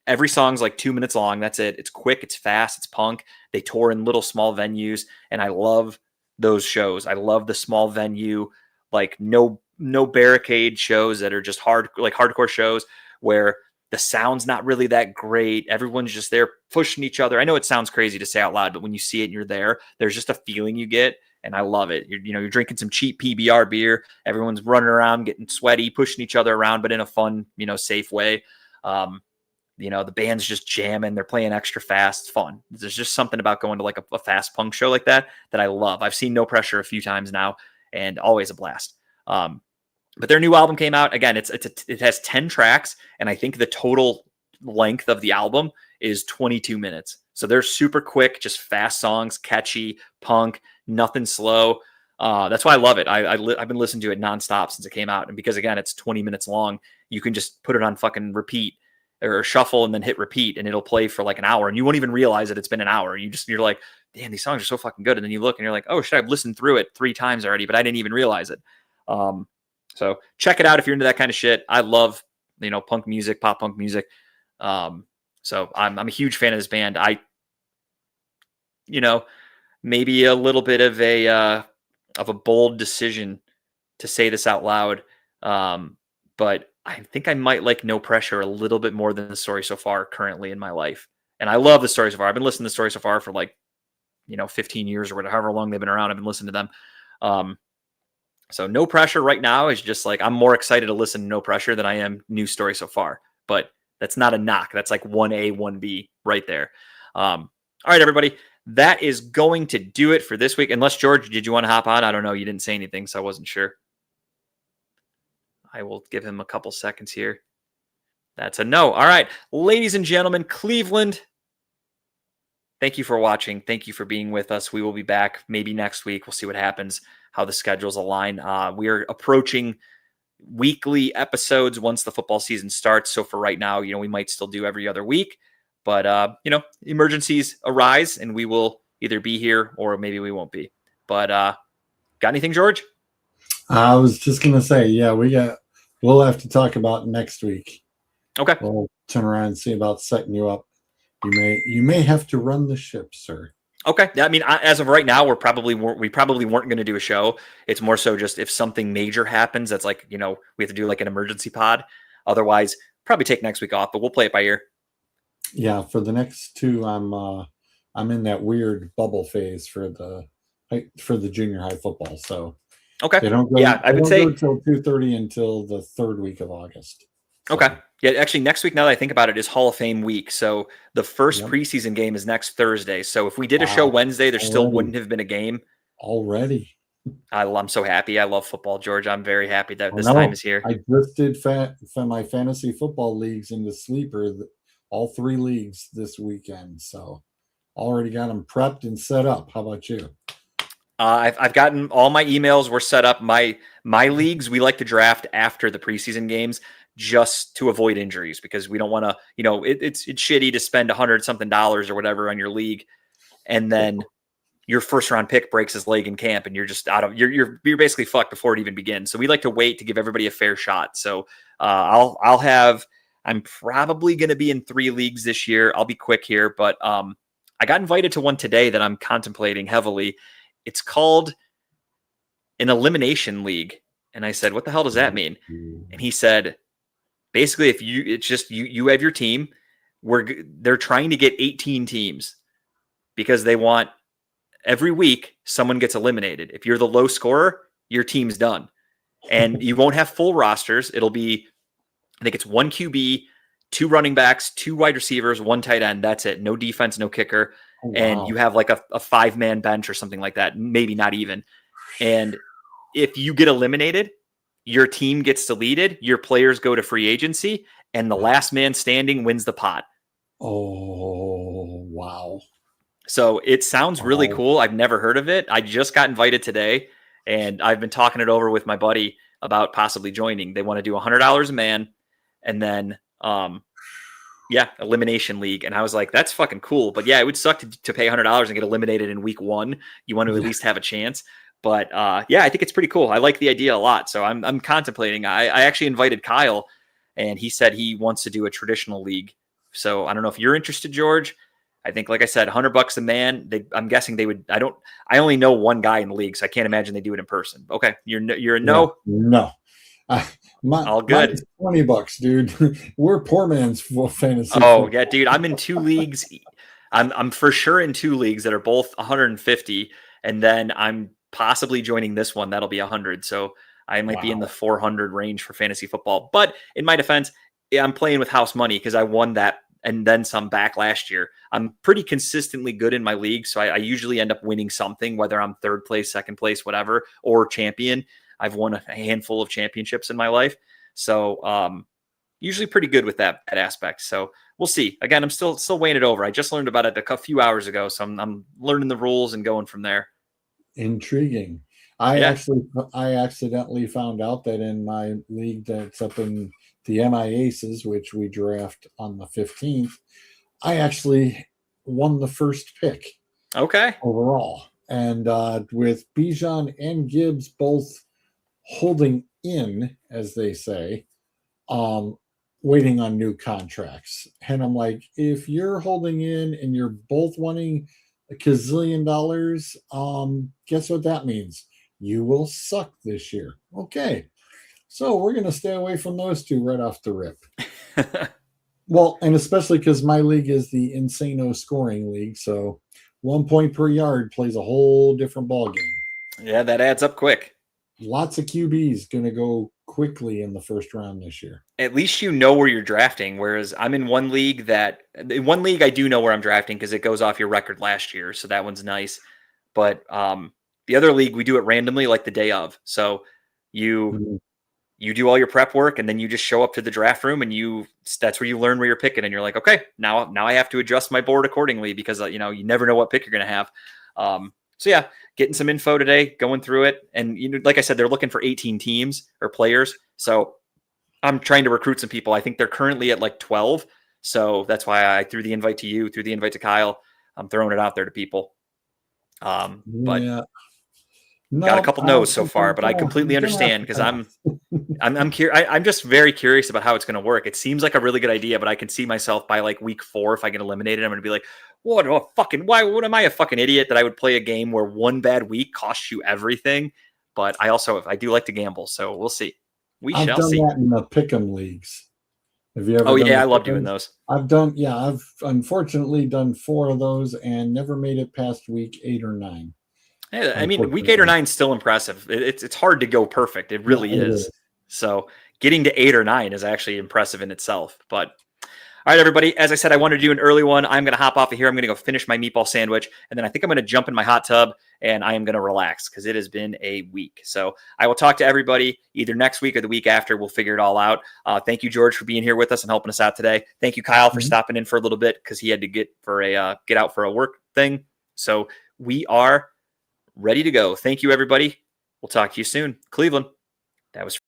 Speaker 1: every song's like 2 minutes long. That's it. It's quick, it's fast, it's punk. They tour in little small venues, and I love those shows. I love the small venue, like no barricade shows that are just hardcore shows where the sound's not really that great. Everyone's just there pushing each other. I know it sounds crazy to say out loud, but when you see it and you're there, there's just a feeling you get, and I love it. You're drinking some cheap PBR beer. Everyone's running around, getting sweaty, pushing each other around, but in a fun, safe way. The band's just jamming. They're playing extra fast. It's fun. There's just something about going to like a fast punk show like that I love. I've seen No Pressure a few times now, and always a blast. But their new album came out. Again, it has 10 tracks, and I think the total length of the album is 22 minutes. So they're super quick, just fast songs, catchy, punk, nothing slow. That's why I love it. I've been listening to it nonstop since it came out. And because, again, it's 20 minutes long, you can just put it on fucking repeat or shuffle and then hit repeat, and it'll play for like an hour, and you won't even realize that it's been an hour. You're like, damn, these songs are so fucking good. And then you look and you're like, oh shit, I've listened through it 3 times already, but I didn't even realize it. So check it out if you're into that kind of shit. I love, punk music, pop punk music. So I'm a huge fan of this band. Maybe a little bit of a bold decision to say this out loud. But I think I might like No Pressure a little bit more than The Story So Far currently in my life. And I love The Story So Far. I've been listening to The Story So Far for 15 years or whatever, however long they've been around. I've been listening to them. So No Pressure right now is just like, I'm more excited to listen to No Pressure than I am New Story So Far. But that's not a knock. That's like 1A, 1B right there. All right, everybody. That is going to do it for this week. Unless, George, did you want to hop on? I don't know. You didn't say anything, so I wasn't sure. I will give him a couple seconds here. That's a no. All right. Ladies and gentlemen, Cleveland, thank you for watching. Thank you for being with us. We will be back maybe next week. We'll see what happens, how the schedules align. We are approaching weekly episodes once the football season starts. So for right now, we might still do every other week. But, emergencies arise, and we will either be here or maybe we won't be. But got anything, George?
Speaker 3: I was just going to say, yeah, we'll have to talk about next week.
Speaker 1: Okay.
Speaker 3: We'll turn around and see about setting you up. You may have to run the ship, sir.
Speaker 1: Okay. I mean, as of right now, we probably weren't going to do a show. It's more so just if something major happens, that's like, we have to do like an emergency pod. Otherwise, probably take next week off, but we'll play it by ear.
Speaker 3: Yeah. For the next 2, I'm in that weird bubble phase for the junior high football. So
Speaker 1: okay.
Speaker 3: They don't go,
Speaker 1: yeah, I would say
Speaker 3: until 2:30 until the 3rd week of August. So.
Speaker 1: Okay. Yeah, actually, next week, now that I think about it, is Hall of Fame week. So the first preseason game is next Thursday. So if we did a show Wednesday, there still wouldn't have been a game.
Speaker 3: Already.
Speaker 1: I'm so happy. I love football, George. I'm very happy that this time is here.
Speaker 3: I just did my fantasy football leagues into Sleeper, all 3 leagues this weekend. So already got them prepped and set up. How about you?
Speaker 1: I've gotten all my emails were set up. My leagues, we like to draft after the preseason games just to avoid injuries because we don't want to, it's shitty to spend $100-something or whatever on your league. And then your first round pick breaks his leg in camp and you're just you're basically fucked before it even begins. So we like to wait to give everybody a fair shot. So I'm probably going to be in 3 leagues this year. I'll be quick here, but I got invited to one today that I'm contemplating heavily. It's called an elimination league. And I said, what the hell does that mean? And he said, basically, if you have your team, they're trying to get 18 teams because they want every week someone gets eliminated. If you're the low scorer, your team's done. And you won't have full rosters. It'll be, I think it's 1 QB, 2 running backs, 2 wide receivers, 1 tight end. That's it. No defense, no kicker. Oh, wow. And you have like a 5-man bench or something like that. Maybe not even. And if you get eliminated, your team gets deleted, your players go to free agency, and the last man standing wins the pot.
Speaker 3: Oh, wow.
Speaker 1: So it sounds really cool. I've never heard of it. I just got invited today, and I've been talking it over with my buddy about possibly joining. They want to do $100 a man, and then, elimination league. And I was like, that's fucking cool. But yeah, it would suck to pay $100 and get eliminated in week 1. You want to at least have a chance. But I think it's pretty cool. I like the idea a lot. So I'm contemplating. I actually invited Kyle and he said he wants to do a traditional league. So I don't know if you're interested, George. I think, like I said, $100 a man. I'm guessing they would. I only know one guy in the league, so I can't imagine they do it in person. Okay, you're a no.
Speaker 3: No.
Speaker 1: All good.
Speaker 3: Mine's $20, dude. We're poor man's fantasy.
Speaker 1: Oh yeah, dude. I'm in 2 leagues. I'm for sure in 2 leagues that are both 150, and then I'm possibly joining this one that'll be 100. So I might be in the 400 range for fantasy football. But in my defense, I'm playing with house money because I won that and then some back last year. I'm pretty consistently good in my league, so I usually end up winning something, whether I'm 3rd place, 2nd place, whatever, or champion. I've won a handful of championships in my life, so usually pretty good with that aspect. So we'll see. Again, I'm still weighing it over. I just learned about it a few hours ago, so I'm learning the rules and going from there.
Speaker 3: Intriguing. I accidentally found out that in my league that's up in the MI Aces, which we draft on the 15th, I actually won the first pick.
Speaker 1: Okay.
Speaker 3: Overall. And with Bijan and Gibbs both holding in, as they say, waiting on new contracts. And I'm like, if you're holding in and you're both wanting $1 gazillion, guess what that means? You will suck this year. Okay. So we're going to stay away from those 2 right off the rip. Well, and especially because my league is the Insano scoring league. So 1 point per yard plays a whole different ball game.
Speaker 1: Yeah, that adds up quick.
Speaker 3: Lots of QBs going to go quickly in the first round this year.
Speaker 1: At least you know where you're drafting, whereas I'm in one league I do know where I'm drafting because it goes off your record last year, so that one's nice. But the other league, we do it randomly, like the day of. So you do all your prep work, and then you just show up to the draft room, and that's where you learn where you're picking, and you're like, okay, now I have to adjust my board accordingly because you never know what pick you're going to have. So yeah, getting some info today, going through it. And like I said, they're looking for 18 teams or players. So I'm trying to recruit some people. I think they're currently at like 12. So that's why I threw the invite to you, threw the invite to Kyle. I'm throwing it out there to people. But
Speaker 3: yeah.
Speaker 1: Got a couple no's so far, but I completely understand because I'm just very curious about how it's going to work. It seems like a really good idea, but I can see myself by like week 4, if I get eliminated, I'm going to be like, what am I, a fucking idiot that I would play a game where one bad week costs you everything? But I do like to gamble, so we'll see.
Speaker 3: I've done that in the pick'em leagues. Have you ever?
Speaker 1: Oh yeah, I love doing those.
Speaker 3: I've unfortunately done 4 of those and never made it past week 8 or 9.
Speaker 1: Yeah, I mean, week 8 or 9 is still impressive. It's hard to go perfect. It really is. So getting to 8 or 9 is actually impressive in itself. But all right, everybody. As I said, I wanted to do an early one. I'm going to hop off of here. I'm going to go finish my meatball sandwich, and then I think I'm going to jump in my hot tub, and I am going to relax because it has been a week. So I will talk to everybody either next week or the week after. We'll figure it all out. Thank you, George, for being here with us and helping us out today. Thank you, Kyle, for stopping in for a little bit because he had to get out for a work thing. So we are ready to go. Thank you, everybody. We'll talk to you soon. Cleveland. That was